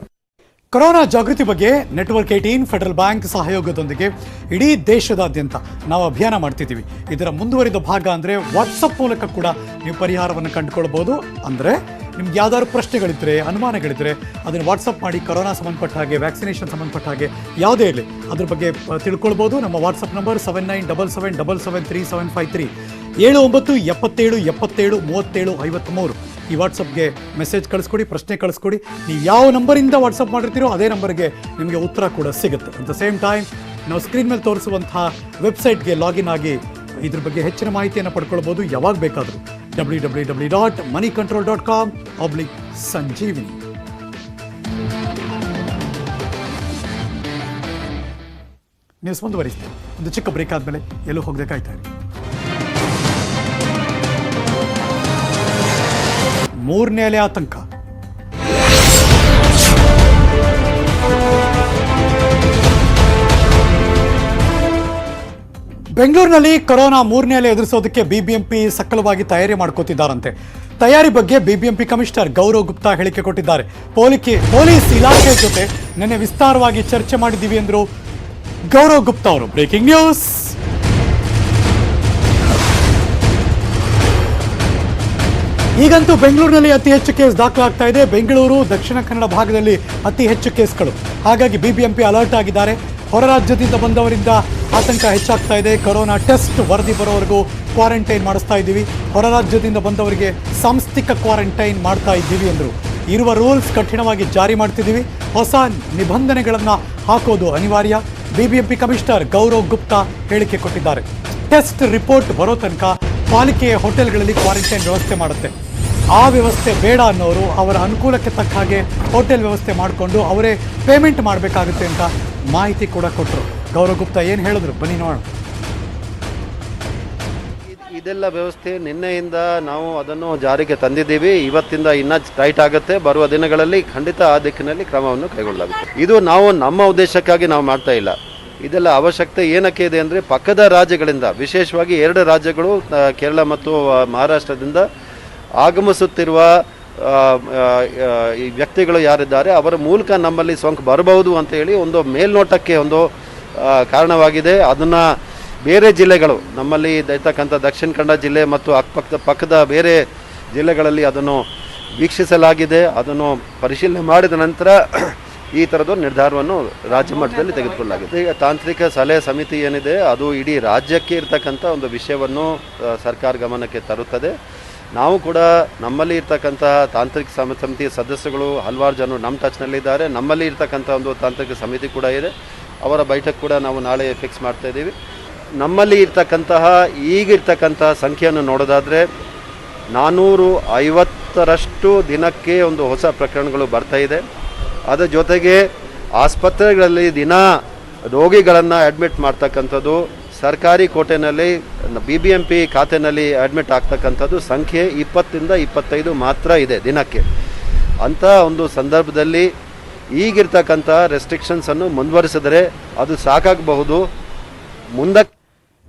Corona ಜಾಗೃತಿ ಬಗ್ಗೆ ನೆಟ್ವರ್ಕ್ 18 ಫೆಡರಲ್ ಬ್ಯಾಂಕ್ ಸಹಯೋಗದೊಂದಿಗೆ ಇಡೀ ದೇಶದಾದ್ಯಂತ ನಾವು ಅಭಿಯಾನ ಮಾಡ್ತಿದ್ದೀವಿ. ಇದರ ಮುಂದುವರಿದ ಭಾಗ ಅಂದರೆ ವಾಟ್ಸಪ್ ಮೂಲಕ ಕೂಡ ನೀವು ಪರಿಹಾರವನ್ನು ಕಂಡುಕೊಳ್ಬೋದು. ಅಂದರೆ ನಿಮ್ಗೆ ಯಾವ್ದಾದ್ರು ಪ್ರಶ್ನೆಗಳಿದ್ರೆ, ಅನುಮಾನಗಳಿದ್ರೆ ಅದನ್ನು ವಾಟ್ಸಪ್ ಮಾಡಿ ಕೊರೋನಾ ಸಂಬಂಧಪಟ್ಟ ಹಾಗೆ, ವ್ಯಾಕ್ಸಿನೇಷನ್ ಸಂಬಂಧಪಟ್ಟ ಹಾಗೆ ಯಾವುದೇ ಇರಲಿ ಅದ್ರ ಬಗ್ಗೆ ತಿಳ್ಕೊಳ್ಬೋದು. ನಮ್ಮ ವಾಟ್ಸಪ್ ನಂಬರ್ 7977773753 7977773753. ಈ ವಾಟ್ಸಪ್ಗೆ ಮೆಸೇಜ್ ಕಳಿಸ್ಕೊಡಿ, ಪ್ರಶ್ನೆ ಕಳಿಸ್ಕೊಡಿ. ನೀವು ಯಾವ ನಂಬರಿಂದ ವಾಟ್ಸಪ್ ಮಾಡಿರ್ತೀರೋ ಅದೇ ನಂಬರ್ಗೆ ನಿಮಗೆ ಉತ್ತರ ಕೂಡ ಸಿಗುತ್ತೆ. ಅಟ್ ದ ಸೇಮ್ ಟೈಮ್ ನಾವು ಸ್ಕ್ರೀನ್ ಮೇಲೆ ತೋರಿಸುವಂತಹ ವೆಬ್ಸೈಟ್ಗೆ ಲಾಗಿನ್ ಆಗಿ ಇದ್ರ ಬಗ್ಗೆ ಹೆಚ್ಚಿನ ಮಾಹಿತಿಯನ್ನು ಪಡ್ಕೊಳ್ಬೋದು ಯಾವಾಗ ಬೇಕಾದರೂ. www.moneycontrol.com/ಸಂಜೀವಿನಿ. ನ್ಯೂಸ್ ಮುಂದುವರಿಸ್ತೇವೆ. ಒಂದು ಚಿಕ್ಕ ಬ್ರೇಕ್ ಆದಮೇಲೆ ಎಲ್ಲೂ ಹೋಗದೆ ಕಾಯ್ತಾ ಇರಿ. 3ನೇ ಅಲೆ ಆತಂಕ. ಬೆಂಗಳೂರಿನಲ್ಲಿ ಕೊರೋನಾ 3ನೇ ಅಲೆ ಎದುರಿಸೋದಕ್ಕೆ BBMP ಸಕಲವಾಗಿ ತಯಾರಿ ಮಾಡ್ಕೋತಿದ್ದಾರಂತೆ. ತಯಾರಿ ಬಗ್ಗೆ ಬಿಬಿಎಂಪಿ ಕಮಿಷನರ್ ಗೌರವ್ ಗುಪ್ತಾ ಹೇಳಿಕೆ ಕೊಟ್ಟಿದ್ದಾರೆ. ಪೊಲೀಸ್ ಇಲಾಖೆ ಜೊತೆ ನಿನ್ನೆ ವಿಸ್ತಾರವಾಗಿ ಚರ್ಚೆ ಮಾಡಿದ್ದೀವಿ ಎಂದರು ಗೌರವ್ ಗುಪ್ತಾ ಅವರು. Breaking news. ಈಗಂತೂ ಬೆಂಗಳೂರಿನಲ್ಲಿ ಅತಿ ಹೆಚ್ಚು ಕೇಸ್ ದಾಖಲಾಗ್ತಾ ಇದೆ. ಬೆಂಗಳೂರು, ದಕ್ಷಿಣ ಕನ್ನಡ ಭಾಗದಲ್ಲಿ ಅತಿ ಹೆಚ್ಚು ಕೇಸ್ಗಳು. ಹಾಗಾಗಿ ಬಿಬಿಎಂಪಿ ಅಲರ್ಟ್ ಆಗಿದ್ದಾರೆ. ಹೊರ ರಾಜ್ಯದಿಂದ ಬಂದವರಿಂದ ಆತಂಕ ಹೆಚ್ಚಾಗ್ತಾ ಇದೆ. ಕೊರೋನಾ ಟೆಸ್ಟ್ ವರದಿ ಬರೋವರೆಗೂ ಕ್ವಾರಂಟೈನ್ ಮಾಡಿಸ್ತಾ ಇದ್ದೀವಿ. ಹೊರ ರಾಜ್ಯದಿಂದ ಬಂದವರಿಗೆ ಸಾಂಸ್ಥಿಕ ಕ್ವಾರಂಟೈನ್ ಮಾಡ್ತಾ ಇದ್ದೀವಿ ಎಂದರು. ಇರುವ ರೂಲ್ಸ್ ಕಠಿಣವಾಗಿ ಜಾರಿ ಮಾಡ್ತಿದ್ದೀವಿ. ಹೊಸ ನಿಬಂಧನೆಗಳನ್ನು ಹಾಕೋದು ಅನಿವಾರ್ಯ. ಬಿಬಿಎಂಪಿ ಕಮಿಷನರ್ ಗೌರವ್ ಗುಪ್ತಾ ಹೇಳಿಕೆ ಕೊಟ್ಟಿದ್ದಾರೆ. ಟೆಸ್ಟ್ ರಿಪೋರ್ಟ್ ಬರೋ ತನಕ ಪಾಲಿಕೆಯ ಹೋಟೆಲ್ಗಳಲ್ಲಿ ಕ್ವಾರಂಟೈನ್ ವ್ಯವಸ್ಥೆ ಮಾಡುತ್ತೆ. ಆ ವ್ಯವಸ್ಥೆ ಬೇಡ ಅನ್ನೋರು ಅವರ ಅನುಕೂಲಕ್ಕೆ ತಕ್ಕ ಹಾಗೆ ಹೋಟೆಲ್ ವ್ಯವಸ್ಥೆ ಮಾಡಿಕೊಂಡು ಅವರೇ ಪೇಮೆಂಟ್ ಮಾಡಬೇಕಾಗುತ್ತೆ ಅಂತ ಮಾಹಿತಿ ಕೂಡ ಕೊಟ್ಟರು. ಗೌರವ್ ಗುಪ್ತಾ ಏನು ಹೇಳಿದ್ರು ಬನ್ನಿ ನೋಡೋಣ. ಇದೆಲ್ಲ ವ್ಯವಸ್ಥೆ ನಿನ್ನೆಯಿಂದ ನಾವು ಅದನ್ನು ಜಾರಿಗೆ ತಂದಿದ್ದೀವಿ. ಇವತ್ತಿಂದ ಇನ್ನೂ ಟೈಟ್ ಆಗುತ್ತೆ. ಬರುವ ದಿನಗಳಲ್ಲಿ ಖಂಡಿತ ಆ ದಿಕ್ಕಿನಲ್ಲಿ ಕ್ರಮವನ್ನು ಕೈಗೊಳ್ಳಲಾಗುತ್ತೆ. ಇದು ನಾವು ನಮ್ಮ ಉದ್ದೇಶಕ್ಕಾಗಿ ನಾವು ಮಾಡ್ತಾ ಇಲ್ಲ. ಇದೆಲ್ಲ ಅವಶ್ಯಕತೆ ಏನಕ್ಕೆ ಇದೆ ಅಂದರೆ ಪಕ್ಕದ ರಾಜ್ಯಗಳಿಂದ, ವಿಶೇಷವಾಗಿ 2 ರಾಜ್ಯಗಳು ಕೇರಳ ಮತ್ತು ಮಹಾರಾಷ್ಟ್ರದಿಂದ ಆಗಮಿಸುತ್ತಿರುವ ಈ ವ್ಯಕ್ತಿಗಳು ಯಾರಿದ್ದಾರೆ ಅವರ ಮೂಲಕ ನಮ್ಮಲ್ಲಿ ಸೋಂಕು ಬರಬಹುದು ಅಂತ ಹೇಳಿ ಒಂದು ಮೇಲ್ನೋಟಕ್ಕೆ ಒಂದು ಕಾರಣವಾಗಿದೆ. ಅದನ್ನು ಬೇರೆ ಜಿಲ್ಲೆಗಳು, ನಮ್ಮಲ್ಲಿ ಇರ್ತಕ್ಕಂಥ ದಕ್ಷಿಣ ಕನ್ನಡ ಜಿಲ್ಲೆ ಮತ್ತು ಪಕ್ಕದ ಬೇರೆ ಜಿಲ್ಲೆಗಳಲ್ಲಿ ಅದನ್ನು ವೀಕ್ಷಿಸಲಾಗಿದೆ. ಅದನ್ನು ಪರಿಶೀಲನೆ ಮಾಡಿದ ನಂತರ ಈ ಥರದ ನಿರ್ಧಾರವನ್ನು ರಾಜ್ಯ ಮಟ್ಟದಲ್ಲಿ ತೆಗೆದುಕೊಳ್ಳಲಾಗಿದೆ. ಈಗ ತಾಂತ್ರಿಕ ಸಲಹೆ ಸಮಿತಿ ಏನಿದೆ ಅದು ಇಡೀ ರಾಜ್ಯಕ್ಕೆ ಇರ್ತಕ್ಕಂಥ ಒಂದು ವಿಷಯವನ್ನು ಸರ್ಕಾರ ಗಮನಕ್ಕೆ ತರುತ್ತದೆ. ನಾವು ಕೂಡ ನಮ್ಮಲ್ಲಿ ಇರ್ತಕ್ಕಂತಹ ತಾಂತ್ರಿಕ ಸಮಿತಿಯ ಸದಸ್ಯಗಳು ಹಲವಾರು ಜನರು ನಮ್ಮ ಟಚ್ನಲ್ಲಿದ್ದಾರೆ. ನಮ್ಮಲ್ಲಿ ಇರ್ತಕ್ಕಂಥ ಒಂದು ತಾಂತ್ರಿಕ ಸಮಿತಿ ಕೂಡ ಇದೆ. ಅವರ ಬೈಠಕ್ ಕೂಡ ನಾವು ನಾಳೆ ಫಿಕ್ಸ್ ಮಾಡ್ತಾ ಇದ್ದೀವಿ. ನಮ್ಮಲ್ಲಿ ಇರ್ತಕ್ಕಂತಹ ಈಗಿರ್ತಕ್ಕಂತಹ ಸಂಖ್ಯೆಯನ್ನು ನೋಡೋದಾದರೆ 450ರಷ್ಟು ದಿನಕ್ಕೆ ಒಂದು ಹೊಸ ಪ್ರಕರಣಗಳು ಬರ್ತಾ ಇದೆ. ಅದರ ಜೊತೆಗೆ ಆಸ್ಪತ್ರೆಗಳಲ್ಲಿ ದಿನ ರೋಗಿಗಳನ್ನು ಅಡ್ಮಿಟ್ ಮಾಡ್ತಕ್ಕಂಥದ್ದು, ಸರ್ಕಾರಿ ಕೋಟೆನಲ್ಲಿ ಬಿಬಿಎಂಪಿ ಖಾತೆನಲ್ಲಿ ಅಡ್ಮಿಟ್ ಆಗ್ತಕ್ಕಂಥದ್ದು ಸಂಖ್ಯೆ 20ರಿಂದ 25 ಮಾತ್ರ ಇದೆ ದಿನಕ್ಕೆ. ಅಂಥ ಒಂದು ಸಂದರ್ಭದಲ್ಲಿ ಈಗಿರ್ತಕ್ಕಂಥ ರೆಸ್ಟ್ರಿಕ್ಷನ್ಸನ್ನು ಮುಂದುವರಿಸಿದರೆ ಅದು ಸಾಕಾಗಬಹುದು. ಮುಂದಕ್ಕೆ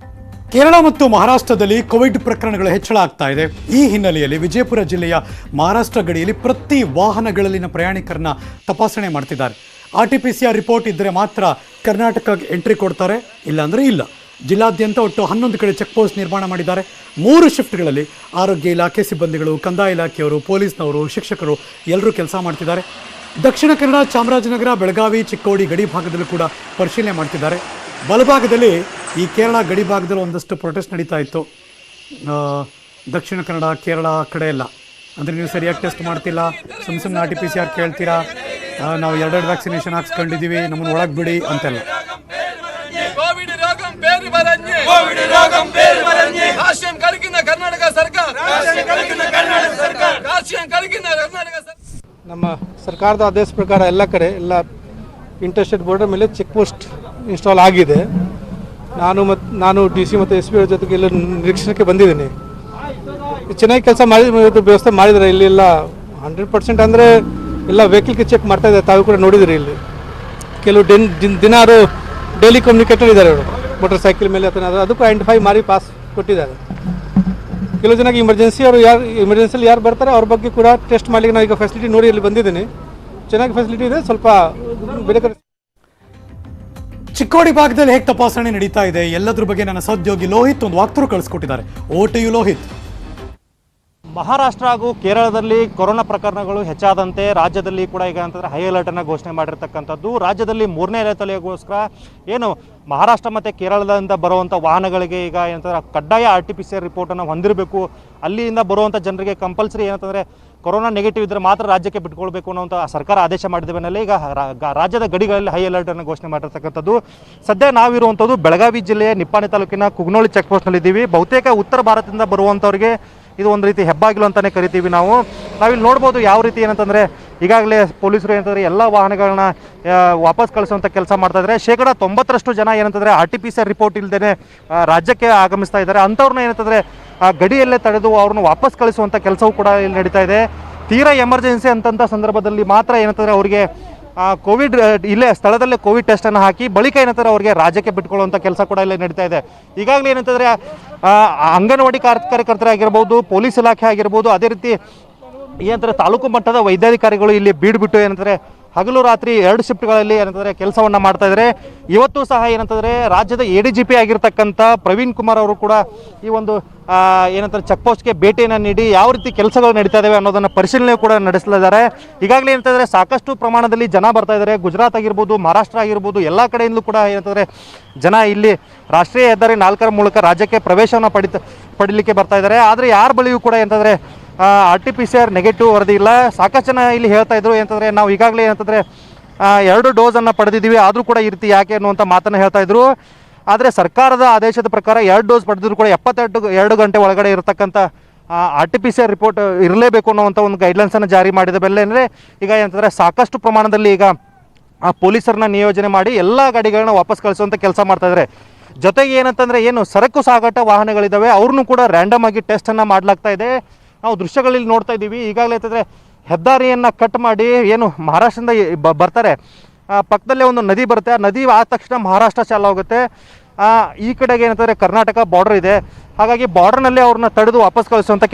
ಕೇರಳ ಮತ್ತು ಮಹಾರಾಷ್ಟ್ರದಲ್ಲಿ ಕೋವಿಡ್ ಪ್ರಕರಣಗಳು ಹೆಚ್ಚಳ ಆಗ್ತಾ ಇದೆ. ಈ ಹಿನ್ನೆಲೆಯಲ್ಲಿ ವಿಜಯಪುರ ಜಿಲ್ಲೆಯ ಮಹಾರಾಷ್ಟ್ರ ಗಡಿಯಲ್ಲಿ ಪ್ರತಿ ವಾಹನಗಳಲ್ಲಿನ ಪ್ರಯಾಣಿಕರನ್ನ ತಪಾಸಣೆ ಮಾಡ್ತಿದ್ದಾರೆ. RT-PCR ರಿಪೋರ್ಟ್ ಇದ್ದರೆ ಮಾತ್ರ ಕರ್ನಾಟಕಕ್ಕೆ ಎಂಟ್ರಿ ಕೊಡ್ತಾರೆ, ಇಲ್ಲಾಂದರೆ ಇಲ್ಲ. ಜಿಲ್ಲಾದ್ಯಂತ ಒಟ್ಟು 11 ಕಡೆ ಚೆಕ್ ಪೋಸ್ಟ್ ನಿರ್ಮಾಣ ಮಾಡಿದ್ದಾರೆ. 3 ಶಿಫ್ಟ್ಗಳಲ್ಲಿ ಆರೋಗ್ಯ ಇಲಾಖೆ ಸಿಬ್ಬಂದಿಗಳು, ಕಂದಾಯ ಇಲಾಖೆಯವರು, ಪೊಲೀಸ್ನವರು, ಶಿಕ್ಷಕರು ಎಲ್ಲರೂ ಕೆಲಸ ಮಾಡ್ತಿದ್ದಾರೆ. ದಕ್ಷಿಣ ಕನ್ನಡ, ಚಾಮರಾಜನಗರ, ಬೆಳಗಾವಿ, ಚಿಕ್ಕೋಡಿ ಗಡಿ ಭಾಗದಲ್ಲೂ ಕೂಡ ಪರಿಶೀಲನೆ ಮಾಡ್ತಿದ್ದಾರೆ. ಬಲಭಾಗದಲ್ಲಿ ಈ ಕೇರಳ ಗಡಿ ಭಾಗದಲ್ಲಿ ಒಂದಷ್ಟು ಪ್ರೊಟೆಸ್ಟ್ ನಡೀತಾ ಇತ್ತು. ದಕ್ಷಿಣ ಕನ್ನಡ, ಕೇರಳ ಕಡೆ ಎಲ್ಲ ಅಂದರೆ ನೀವು ಸರಿಯಾಗಿ ಟೆಸ್ಟ್ ಮಾಡ್ತಿಲ್ಲ, ಸುಮ್ಮನೆ RT-PCR ಕೇಳ್ತೀರಾ, ನಾವು 2 ವ್ಯಾಕ್ಸಿನೇಷನ್ ಹಾಕ್ಸ್ಕೊಂಡಿದ್ದೀವಿ, ನಮ್ಮನ್ನು ಒಳಗೆ ಬಿಡಿ ಅಂತೆಲ್ಲ. ನಮ್ಮ ಸರ್ಕಾರದ ಆದೇಶ ಪ್ರಕಾರ ಎಲ್ಲ ಕಡೆ ಎಲ್ಲ ಇಂಟರ್ಸ್ಟೇಟ್ ಬಾರ್ಡರ್ ಮೇಲೆ ಚೆಕ್ ಪೋಸ್ಟ್ ಇನ್ಸ್ಟಾಲ್ ಆಗಿದೆ. ನಾನು DC ಮತ್ತು SP ಅವ್ರ ಜೊತೆಗೆ ಎಲ್ಲ ನಿರೀಕ್ಷಣಕ್ಕೆ ಬಂದಿದ್ದೀನಿ. ಚೆನ್ನಾಗಿ ಕೆಲಸ ಮಾಡಿ ವ್ಯವಸ್ಥೆ ಮಾಡಿದ್ದಾರೆ. ಇಲ್ಲಿ ಎಲ್ಲ 100% ಅಂದರೆ ಎಲ್ಲ ವೆಹಿಕಲ್ಗೆ ಚೆಕ್ ಮಾಡ್ತಾ ಇದ್ದಾರೆ. ತಾವು ಕೂಡ ನೋಡಿದಿರಿ. ಇಲ್ಲಿ ಕೆಲವು ದಿನಾರು ಡೈಲಿ ಕಮ್ಯುನಿಕೇಟರ್ ಇದ್ದಾರೆ ಅವರು, ಮೋಟರ್ ಸೈಕಲ್ ಮೇಲೆ ಅಥವಾ ಅದಕ್ಕೂ ಐಡೆಂಟಿಫೈ ಮಾಡಿ ಪಾಸ್ ಕೊಟ್ಟಿದ್ದಾರೆ. ಕೆಲವು ಜನಕ್ಕೆ ಇಮರ್ಜೆನ್ಸಿಯಲ್ಲಿ ಯಾರು ಬರ್ತಾರೆ ಅವ್ರ ಬಗ್ಗೆ ಕೂಡ ಟೆಸ್ಟ್ ಮಾಡಲಿಕ್ಕೆ ನಾವು ಈಗ ಫೆಸಿಲಿಟಿ ನೋಡಿ ಇಲ್ಲಿ ಬಂದಿದ್ದೀನಿ. ಚೆನ್ನಾಗಿ ಫೆಸಿಲಿಟಿ ಇದೆ. ಸ್ವಲ್ಪ ಬೇರೆ ಚಿಕ್ಕೋಡಿ ಭಾಗದಲ್ಲಿ ಹೇಗೆ ತಪಾಸಣೆ ನಡೀತಾ ಇದೆ ಎಲ್ಲದ್ರ ಬಗ್ಗೆ ನನ್ನ ಸಹೋದ್ಯೋಗಿ ಲೋಹಿತ್ ಒಂದು ವಾಕ್ತರು ಕಳಿಸ್ಕೊಟ್ಟಿದ್ದಾರೆ. Vote you Lohith. ಮಹಾರಾಷ್ಟ್ರ ಹಾಗೂ ಕೇರಳದಲ್ಲಿ ಕೊರೋನಾ ಪ್ರಕರಣಗಳು ಹೆಚ್ಚಾದಂತೆ ರಾಜ್ಯದಲ್ಲಿ ಕೂಡ ಈಗ ಅಂತಂದರೆ ಹೈ ಅಲರ್ಟನ್ನು ಘೋಷಣೆ ಮಾಡಿರ್ತಕ್ಕಂಥದ್ದು. ರಾಜ್ಯದಲ್ಲಿ 3ನೇ ಅಲೆ ತಲೆಗೋಸ್ಕರ ಏನು ಮಹಾರಾಷ್ಟ್ರ ಮತ್ತು ಕೇರಳದಿಂದ ಬರುವಂಥ ವಾಹನಗಳಿಗೆ ಈಗ ಏನಂತಂದರೆ ಕಡ್ಡಾಯ RT-PCR ರಿಪೋರ್ಟನ್ನು ಹೊಂದಿರಬೇಕು. ಅಲ್ಲಿಂದ ಬರುವಂಥ ಜನರಿಗೆ ಕಂಪಲ್ಸರಿ ಏನಂತಂದರೆ ಕೊರೋನಾ ನೆಗೆಟಿವ್ ಇದ್ದರೆ ಮಾತ್ರ ರಾಜ್ಯಕ್ಕೆ ಬಿಟ್ಕೊಳ್ಬೇಕು ಅನ್ನೋಂಥ ಸರ್ಕಾರ ಆದೇಶ ಮಾಡಿದ ಮೇಲೆ ಈಗ ರಾಜ್ಯದ ಗಡಿಗಳಲ್ಲಿ ಹೈ ಅಲರ್ಟನ್ನು ಘೋಷಣೆ ಮಾಡಿರ್ತಕ್ಕಂಥದ್ದು. ಸದ್ಯ ನಾವಿರುವಂಥದ್ದು ಬೆಳಗಾವಿ ಜಿಲ್ಲೆಯ ನಿಪ್ಪಾಣಿ ತಾಲೂಕಿನ ಕುಗ್ನೋಳಿ ಚೆಕ್ ಪೋಸ್ಟ್ನಲ್ಲಿದ್ದೀವಿ. ಬಹುತೇಕ ಉತ್ತರ ಭಾರತದಿಂದ ಬರುವಂಥವ್ರಿಗೆ ಇದು ಒಂದು ರೀತಿ ಹೆಬ್ಬಾಗಿಲು ಅಂತಲೇ ಕರಿತೀವಿ ನಾವು. ನಾವಿಲ್ಲಿ ನೋಡ್ಬೋದು ಯಾವ ರೀತಿ ಏನಂತಂದರೆ ಈಗಾಗಲೇ ಪೊಲೀಸರು ಏನಂತಂದರೆ ಎಲ್ಲ ವಾಹನಗಳನ್ನ ವಾಪಸ್ ಕಳಿಸುವಂಥ ಕೆಲಸ ಮಾಡ್ತಾಯಿದ್ದಾರೆ. 90% ಜನ ಏನಂತಂದರೆ RT-PCR ರಿಪೋರ್ಟ್ ಇಲ್ಲದೇ ರಾಜ್ಯಕ್ಕೆ ಆಗಮಿಸ್ತಾ ಇದ್ದಾರೆ. ಅಂಥವ್ರನ್ನ ಏನಂತಂದರೆ ಗಡಿಯಲ್ಲೇ ತಡೆದು ಅವ್ರನ್ನ ವಾಪಸ್ ಕಳಿಸುವಂಥ ಕೆಲಸವೂ ಕೂಡ ಇಲ್ಲಿ ನಡೀತಾ ಇದೆ. ತೀರಾ ಎಮರ್ಜೆನ್ಸಿ ಅಂತಂಥ ಸಂದರ್ಭದಲ್ಲಿ ಮಾತ್ರ ಏನಂತಂದರೆ ಅವರಿಗೆ ಕೋವಿಡ್ ಇಲ್ಲೇ ಸ್ಥಳದಲ್ಲೇ ಕೋವಿಡ್ ಟೆಸ್ಟನ್ನು ಹಾಕಿ ಬಳಿಕ ಏನಂತಾರೆ ಅವರಿಗೆ ರಾಜ್ಯಕ್ಕೆ ಬಿಟ್ಕೊಳ್ಳುವಂಥ ಕೆಲಸ ಕೂಡ ಇಲ್ಲೇ ನಡೀತಾ ಇದೆ. ಈಗಾಗಲೇ ಏನಂತಂದರೆ ಅಂಗನವಾಡಿ ಕಾರ್ಯಕರ್ತರಾಗಿರ್ಬೋದು, ಪೊಲೀಸ್ ಇಲಾಖೆ ಆಗಿರ್ಬೋದು, ಅದೇ ರೀತಿ ಏನಂತಾರೆ ತಾಲೂಕು ಮಟ್ಟದ ವೈದ್ಯಾಧಿಕಾರಿಗಳು ಇಲ್ಲಿ ಬೀಡುಬಿಟ್ಟು ಏನಂತಾರೆ ಹಗಲು ರಾತ್ರಿ 2 ಶಿಫ್ಟ್ಗಳಲ್ಲಿ ಏನಂತಂದರೆ ಕೆಲಸವನ್ನು ಮಾಡ್ತಾ ಇದ್ದಾರೆ. ಇವತ್ತು ಸಹ ಏನಂತಂದರೆ ರಾಜ್ಯದ ADGP ಆಗಿರ್ತಕ್ಕಂಥ ಪ್ರವೀಣ್ ಕುಮಾರ್ ಅವರು ಕೂಡ ಈ ಒಂದು ಏನಂತಾರೆ ಚೆಕ್ ಪೋಸ್ಟ್ಗೆ ಭೇಟಿಯನ್ನು ನೀಡಿ ಯಾವ ರೀತಿ ಕೆಲಸಗಳು ನಡೀತಾ ಇದ್ದಾವೆ ಅನ್ನೋದನ್ನು ಪರಿಶೀಲನೆ ಕೂಡ ನಡೆಸಲಿದ್ದಾರೆ. ಈಗಾಗಲೇ ಏನಂತಂದರೆ ಸಾಕಷ್ಟು ಪ್ರಮಾಣದಲ್ಲಿ ಜನ ಬರ್ತಾ ಇದ್ದಾರೆ. ಗುಜರಾತ್ ಆಗಿರ್ಬೋದು, ಮಹಾರಾಷ್ಟ್ರ ಆಗಿರ್ಬೋದು, ಎಲ್ಲ ಕಡೆಯಿಂದಲೂ ಕೂಡ ಏನಂತಂದರೆ ಜನ ಇಲ್ಲಿ ರಾಷ್ಟ್ರೀಯ ಹೆದ್ದಾರಿ 4 ಮೂಲಕ ರಾಜ್ಯಕ್ಕೆ ಪ್ರವೇಶವನ್ನು ಪಡೀಲಿಕ್ಕೆ ಬರ್ತಾ ಇದ್ದಾರೆ. ಆದರೆ ಯಾರ ಬಳಿಯೂ ಕೂಡ ಏನಂತಂದರೆ RT-PCR ನೆಗೆಟಿವ್ ವರದಿ ಇಲ್ಲ. ಸಾಕಷ್ಟು ಜನ ಇಲ್ಲಿ ಹೇಳ್ತಾ ಇದ್ರು ಏನಂತಂದರೆ ನಾವು ಈಗಾಗಲೇ ಏನಂತಂದರೆ 2 ಡೋಸನ್ನು ಪಡೆದಿದ್ದೀವಿ, ಆದರೂ ಕೂಡ ಈ ರೀತಿ ಯಾಕೆ ಅನ್ನುವಂಥ ಮಾತನ್ನು ಹೇಳ್ತಾ ಇದ್ರು. ಆದರೆ ಸರ್ಕಾರದ ಆದೇಶದ ಪ್ರಕಾರ 2 ಡೋಸ್ ಪಡೆದಿದ್ರು ಕೂಡ 72 ಗಂಟೆ ಒಳಗಡೆ ಇರತಕ್ಕಂಥ RT-PCR ರಿಪೋರ್ಟ್ ಇರಲೇಬೇಕು ಅನ್ನುವಂಥ ಒಂದು ಗೈಡ್ಲೈನ್ಸನ್ನು ಜಾರಿ ಮಾಡಿದ ಬೆಲೆ ಈಗ ಏನಂತಂದರೆ ಸಾಕಷ್ಟು ಪ್ರಮಾಣದಲ್ಲಿ ಈಗ ಪೊಲೀಸರನ್ನ ನಿಯೋಜನೆ ಮಾಡಿ ಎಲ್ಲ ಗಾಡಿಗಳನ್ನ ವಾಪಸ್ ಕಳಿಸುವಂಥ ಕೆಲಸ ಮಾಡ್ತಾಯಿದ್ದಾರೆ. ಜೊತೆಗೆ ಏನಂತಂದರೆ ಏನು ಸರಕು ಸಾಗಾಟ ವಾಹನಗಳಿದ್ದಾವೆ ಅವ್ರನ್ನೂ ಕೂಡ ರ್ಯಾಂಡಮ್ ಆಗಿ ಟೆಸ್ಟನ್ನು ಮಾಡಲಾಗ್ತಾ ಇದೆ. ನಾವು ದೃಶ್ಯಗಳಲ್ಲಿ ನೋಡ್ತಾ ಇದ್ದೀವಿ. ಈಗಾಗಲೇ ಅಂತಂದರೆ ಹೆದ್ದಾರಿಯನ್ನು ಕಟ್ ಮಾಡಿ ಏನು ಮಹಾರಾಷ್ಟ್ರದಿಂದ ಬರ್ತಾರೆ, ಪಕ್ಕದಲ್ಲೇ ಒಂದು ನದಿ ಬರುತ್ತೆ. ಆ ನದಿ ಆದ ತಕ್ಷಣ ಮಹಾರಾಷ್ಟ್ರ ಚಾಲು ಆಗುತ್ತೆ. ಈ ಕಡೆಗೆ ಏನಂತಂದರೆ ಕರ್ನಾಟಕ ಬಾರ್ಡರ್ ಇದೆ. ಹಾಗಾಗಿ ಬಾರ್ಡರ್ನಲ್ಲಿ ಅವ್ರನ್ನ ತಡೆದು ವಾಪಸ್ ಕಳಿಸುವಂಥ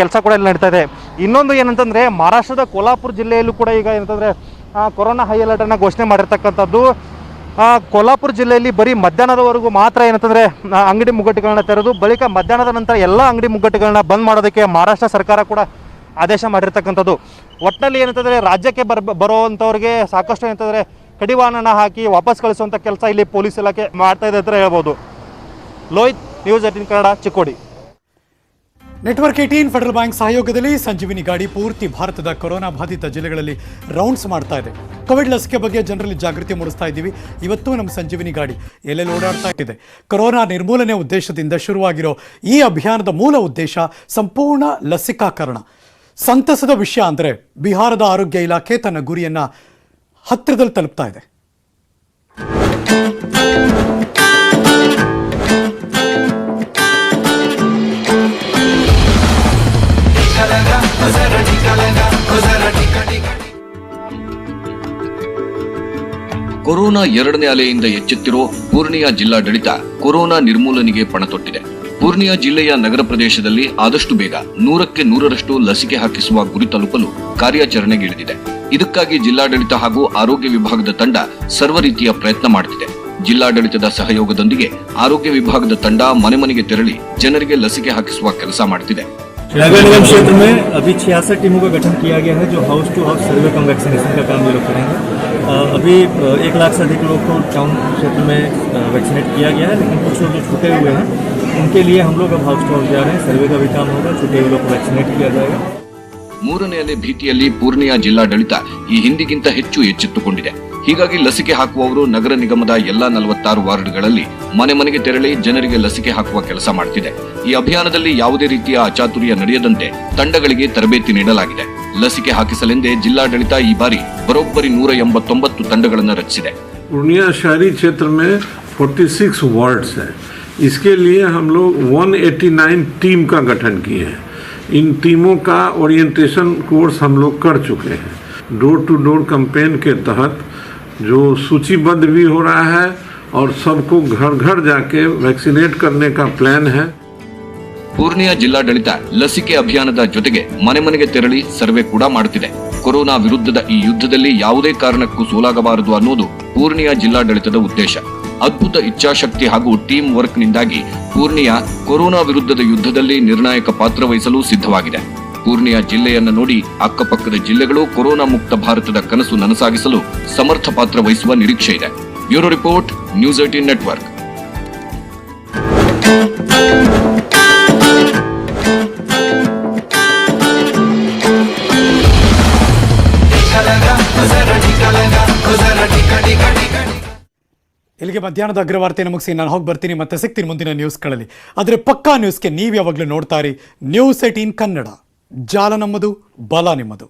ಕೆಲಸ ಕೂಡ ಇಲ್ಲಿ ನಡೀತಾ ಇದೆ. ಇನ್ನೊಂದು ಏನಂತಂದರೆ ಮಹಾರಾಷ್ಟ್ರದ ಕೋಲ್ಹಾಪುರ ಜಿಲ್ಲೆಯಲ್ಲೂ ಕೂಡ ಈಗ ಏನಂತಂದರೆ ಕೊರೋನಾ ಹೈ ಅಲರ್ಟನ್ನು ಘೋಷಣೆ ಮಾಡಿರ್ತಕ್ಕಂಥದ್ದು. ಕೋಲ್ಹಾಪುರ ಜಿಲ್ಲೆಯಲ್ಲಿ ಬರೀ ಮಧ್ಯಾಹ್ನದವರೆಗೂ ಮಾತ್ರ ಏನಂತಂದರೆ ಅಂಗಡಿ ಮುಗ್ಗಟ್ಟುಗಳನ್ನ ತೆರೆದು ಬಳಿಕ ಮಧ್ಯಾಹ್ನದ ನಂತರ ಎಲ್ಲ ಅಂಗಡಿ ಮುಗ್ಗಟ್ಟುಗಳನ್ನ ಬಂದ್ ಮಾಡೋದಕ್ಕೆ ಮಹಾರಾಷ್ಟ್ರ ಸರ್ಕಾರ ಕೂಡ ಆದೇಶ ಮಾಡಿರ್ತಕ್ಕಂಥದ್ದು. ಒಟ್ಟಿನಲ್ಲಿ ಏನಂತಂದರೆ ರಾಜ್ಯಕ್ಕೆ ಬರುವಂಥವ್ರಿಗೆ ಸಾಕಷ್ಟು ಏನಂತಂದರೆ ಕಡಿವಾಣನ ಹಾಕಿ ವಾಪಸ್ ಕಳಿಸುವಂಥ ಕೆಲಸ ಇಲ್ಲಿ ಪೊಲೀಸ್ ಇಲಾಖೆ ಮಾಡ್ತಾ ಇದೆ ಅಂತ ಹೇಳ್ಬೋದು. ಲೋಹಿತ್, ನ್ಯೂಸ್ 18 ಕನ್ನಡ, ಚಿಕ್ಕೋಡಿ. ನೆಟ್ವರ್ಕ್ 18 ಫೆಡರಲ್ ಬ್ಯಾಂಕ್ ಸಹಯೋಗದಲ್ಲಿ ಸಂಜೀವಿನಿ ಗಾಡಿ ಪೂರ್ತಿ ಭಾರತದ ಕೊರೋನಾ ಬಾಧಿತ ಜಿಲ್ಲೆಗಳಲ್ಲಿ ರೌಂಡ್ಸ್ ಮಾಡ್ತಾ ಇದೆ. ಕೋವಿಡ್ ಲಸಿಕೆ ಬಗ್ಗೆ ಜನರಲ್ಲಿ ಜಾಗೃತಿ ಮೂಡಿಸ್ತಾ ಇದ್ದೀವಿ. ಇವತ್ತು ನಮ್ಮ ಸಂಜೀವಿನಿ ಗಾಡಿ ಎಲ್ಲೆಲ್ಲಿ ಓಡಾಡ್ತಾ ಇದೆ. ಕೊರೋನಾ ನಿರ್ಮೂಲನೆ ಉದ್ದೇಶದಿಂದ ಶುರುವಾಗಿರೋ ಈ ಅಭಿಯಾನದ ಮೂಲ ಉದ್ದೇಶ ಸಂಪೂರ್ಣ ಲಸಿಕಾಕರಣ. ಸಂತಸದ ವಿಷಯ ಅಂದರೆ ಬಿಹಾರದ ಆರೋಗ್ಯ ಇಲಾಖೆ ತನ್ನ ಗುರಿಯನ್ನು ಹತ್ತಿರದಲ್ಲಿ ತಲುಪ್ತಾ ಇದೆ. ಕೊರೋನಾ 2ನೇ ಅಲೆಯಿಂದ ಎಚ್ಚೆತ್ತಿರೋ ಪೂರ್ಣಿಯಾ ಜಿಲ್ಲಾಡಳಿತ ಕೊರೋನಾ ನಿರ್ಮೂಲನೆಗೆ ಪಣ ತೊಟ್ಟಿದೆ. ಪೂರ್ಣಿಯಾ ಜಿಲ್ಲೆಯ ನಗರ ಪ್ರದೇಶದಲ್ಲಿ ಆದಷ್ಟು ಬೇಗ 100ಕ್ಕೆ 100ರಷ್ಟು ಲಸಿಕೆ ಹಾಕಿಸುವ ಗುರಿ ತಲುಪಲು ಕಾರ್ಯಾಚರಣೆಗಿಳಿದಿದೆ. ಇದಕ್ಕಾಗಿ ಜಿಲ್ಲಾಡಳಿತ ಹಾಗೂ ಆರೋಗ್ಯ ವಿಭಾಗದ ತಂಡ ಸರ್ವ ರೀತಿಯ ಪ್ರಯತ್ನ ಮಾಡುತ್ತಿದೆ. ಜಿಲ್ಲಾಡಳಿತದ ಸಹಯೋಗದೊಂದಿಗೆ ಆರೋಗ್ಯ ವಿಭಾಗದ ತಂಡ ಮನೆ ಮನೆಗೆ ತೆರಳಿ ಜನರಿಗೆ ಲಸಿಕೆ ಹಾಕಿಸುವ ಕೆಲಸ ಮಾಡುತ್ತಿದೆ. नगर निगम क्षेत्र में अभी 66 टीमों का गठन किया गया है जो house to house survey cum vaccination का काम ये लोग करेंगे. अभी 1 लाख से अधिक लोग को टाउन क्षेत्र में वैक्सीनेट किया गया है, लेकिन कुछ लोग जो छूटे हुए हैं उनके लिए हम लोग अब हाउस टू हाउस जा रहे हैं. सर्वे का भी काम होगा, छूटे हुए लोग को वैक्सीनेट किया जाएगा. 3ನೇ ಅಲೆ ಭೀತಿಯಲ್ಲಿ ಪೂರ್ಣಿಯಾ ಜಿಲ್ಲಾಡಳಿತ ಈ ಹಿಂದಿಗಿಂತ ಹೆಚ್ಚು ಎಚ್ಚೆತ್ತುಕೊಂಡಿದೆ. ಹೀಗಾಗಿ ಲಸಿಕೆ ಹಾಕುವವರು ನಗರ ನಿಗಮದ ಎಲ್ಲಾ 46 ವಾರ್ಡ್ಗಳಲ್ಲಿ ಮನೆ ಮನೆಗೆ ತೆರಳಿ ಜನರಿಗೆ ಲಸಿಕೆ ಹಾಕುವ ಕೆಲಸ ಮಾಡುತ್ತಿದೆ. ಈ ಅಭಿಯಾನದಲ್ಲಿ ಯಾವುದೇ ರೀತಿಯ ಅಚಾತುರ್ಯ ನಡೆಯದಂತೆ ತಂಡಗಳಿಗೆ ತರಬೇತಿ ನೀಡಲಾಗಿದೆ. ಲಸಿಕೆ ಹಾಕಿಸಲೆಂದೇ ಜಿಲ್ಲಾಡಳಿತ ಈ ಬಾರಿ ಬರೋಬ್ಬರಿ 189 ತಂಡಗಳನ್ನು ರಚಿಸಿದೆ. पूर्णिया शहरी क्षेत्र में 46 वार्ड्स हैं. इसके लिए हम लोग 189 टीम का गठन किए हैं. इन टीमों का ओरिएंटेशन कोर्स हम लोग कर चुके हैं. डोर टू डोर कैंपेन के तहत जो सूचीबद्ध भी हो रहा है और सबको घर घर जाके वैक्सीनेट करने का प्लान है. ಪೂರ್ಣಿಯಾ ಜಿಲ್ಲಾಡಳಿತ ಲಸಿಕೆ ಅಭಿಯಾನದ ಜೊತೆಗೆ ಮನೆ ಮನೆಗೆ ತೆರಳಿ ಸರ್ವೆ ಕೂಡ ಮಾಡುತ್ತಿದೆ. ಕೊರೋನಾ ವಿರುದ್ಧದ ಈ ಯುದ್ಧದಲ್ಲಿ ಯಾವುದೇ ಕಾರಣಕ್ಕೂ ಸೋಲಾಗಬಾರದು ಅನ್ನೋದು ಪೂರ್ಣಿಯಾ ಜಿಲ್ಲಾಡಳಿತದ ಉದ್ದೇಶ. ಅದ್ಭುತ ಇಚ್ಛಾಶಕ್ತಿ ಹಾಗೂ ಟೀಮ್ ವರ್ಕ್ನಿಂದಾಗಿ ಪೂರ್ಣಿಯಾ ಕೊರೋನಾ ವಿರುದ್ಧದ ಯುದ್ಧದಲ್ಲಿ ನಿರ್ಣಾಯಕ ಪಾತ್ರ ವಹಿಸಲು ಸಿದ್ಧವಾಗಿದೆ. ಪೂರ್ಣಿಯಾ ಜಿಲ್ಲೆಯನ್ನು ನೋಡಿ ಅಕ್ಕಪಕ್ಕದ ಜಿಲ್ಲೆಗಳು ಕೊರೋನಾ ಮುಕ್ತ ಭಾರತದ ಕನಸು ನನಸಾಗಿಸಲು ಸಮರ್ಥ ಪಾತ್ರ ವಹಿಸುವ ನಿರೀಕ್ಷೆ ಇದೆ. Bureau report, news 18 network. ಇಲ್ಲಿಗೆ ಮಧ್ಯಾಹ್ನದ ಅಗ್ರವಾರ್ತೆಯನ್ನು ಮುಗಿಸಿ ನಾನು ಹೋಗಿ ಬರ್ತೀನಿ. ಮತ್ತೆ ಸಿಗ್ತೀನಿ ಮುಂದಿನ ನ್ಯೂಸ್ಗಳಲ್ಲಿ. ಆದರೆ ಪಕ್ಕಾ ನ್ಯೂಸ್ಗೆ ನೀವು ಯಾವಾಗಲೂ ನೋಡ್ತಾ ಇರಿ ನ್ಯೂಸ್ 18 ಕನ್ನಡ. ಜಾಲ ನಮ್ಮದು, ಬಲ ನಿಮ್ಮದು.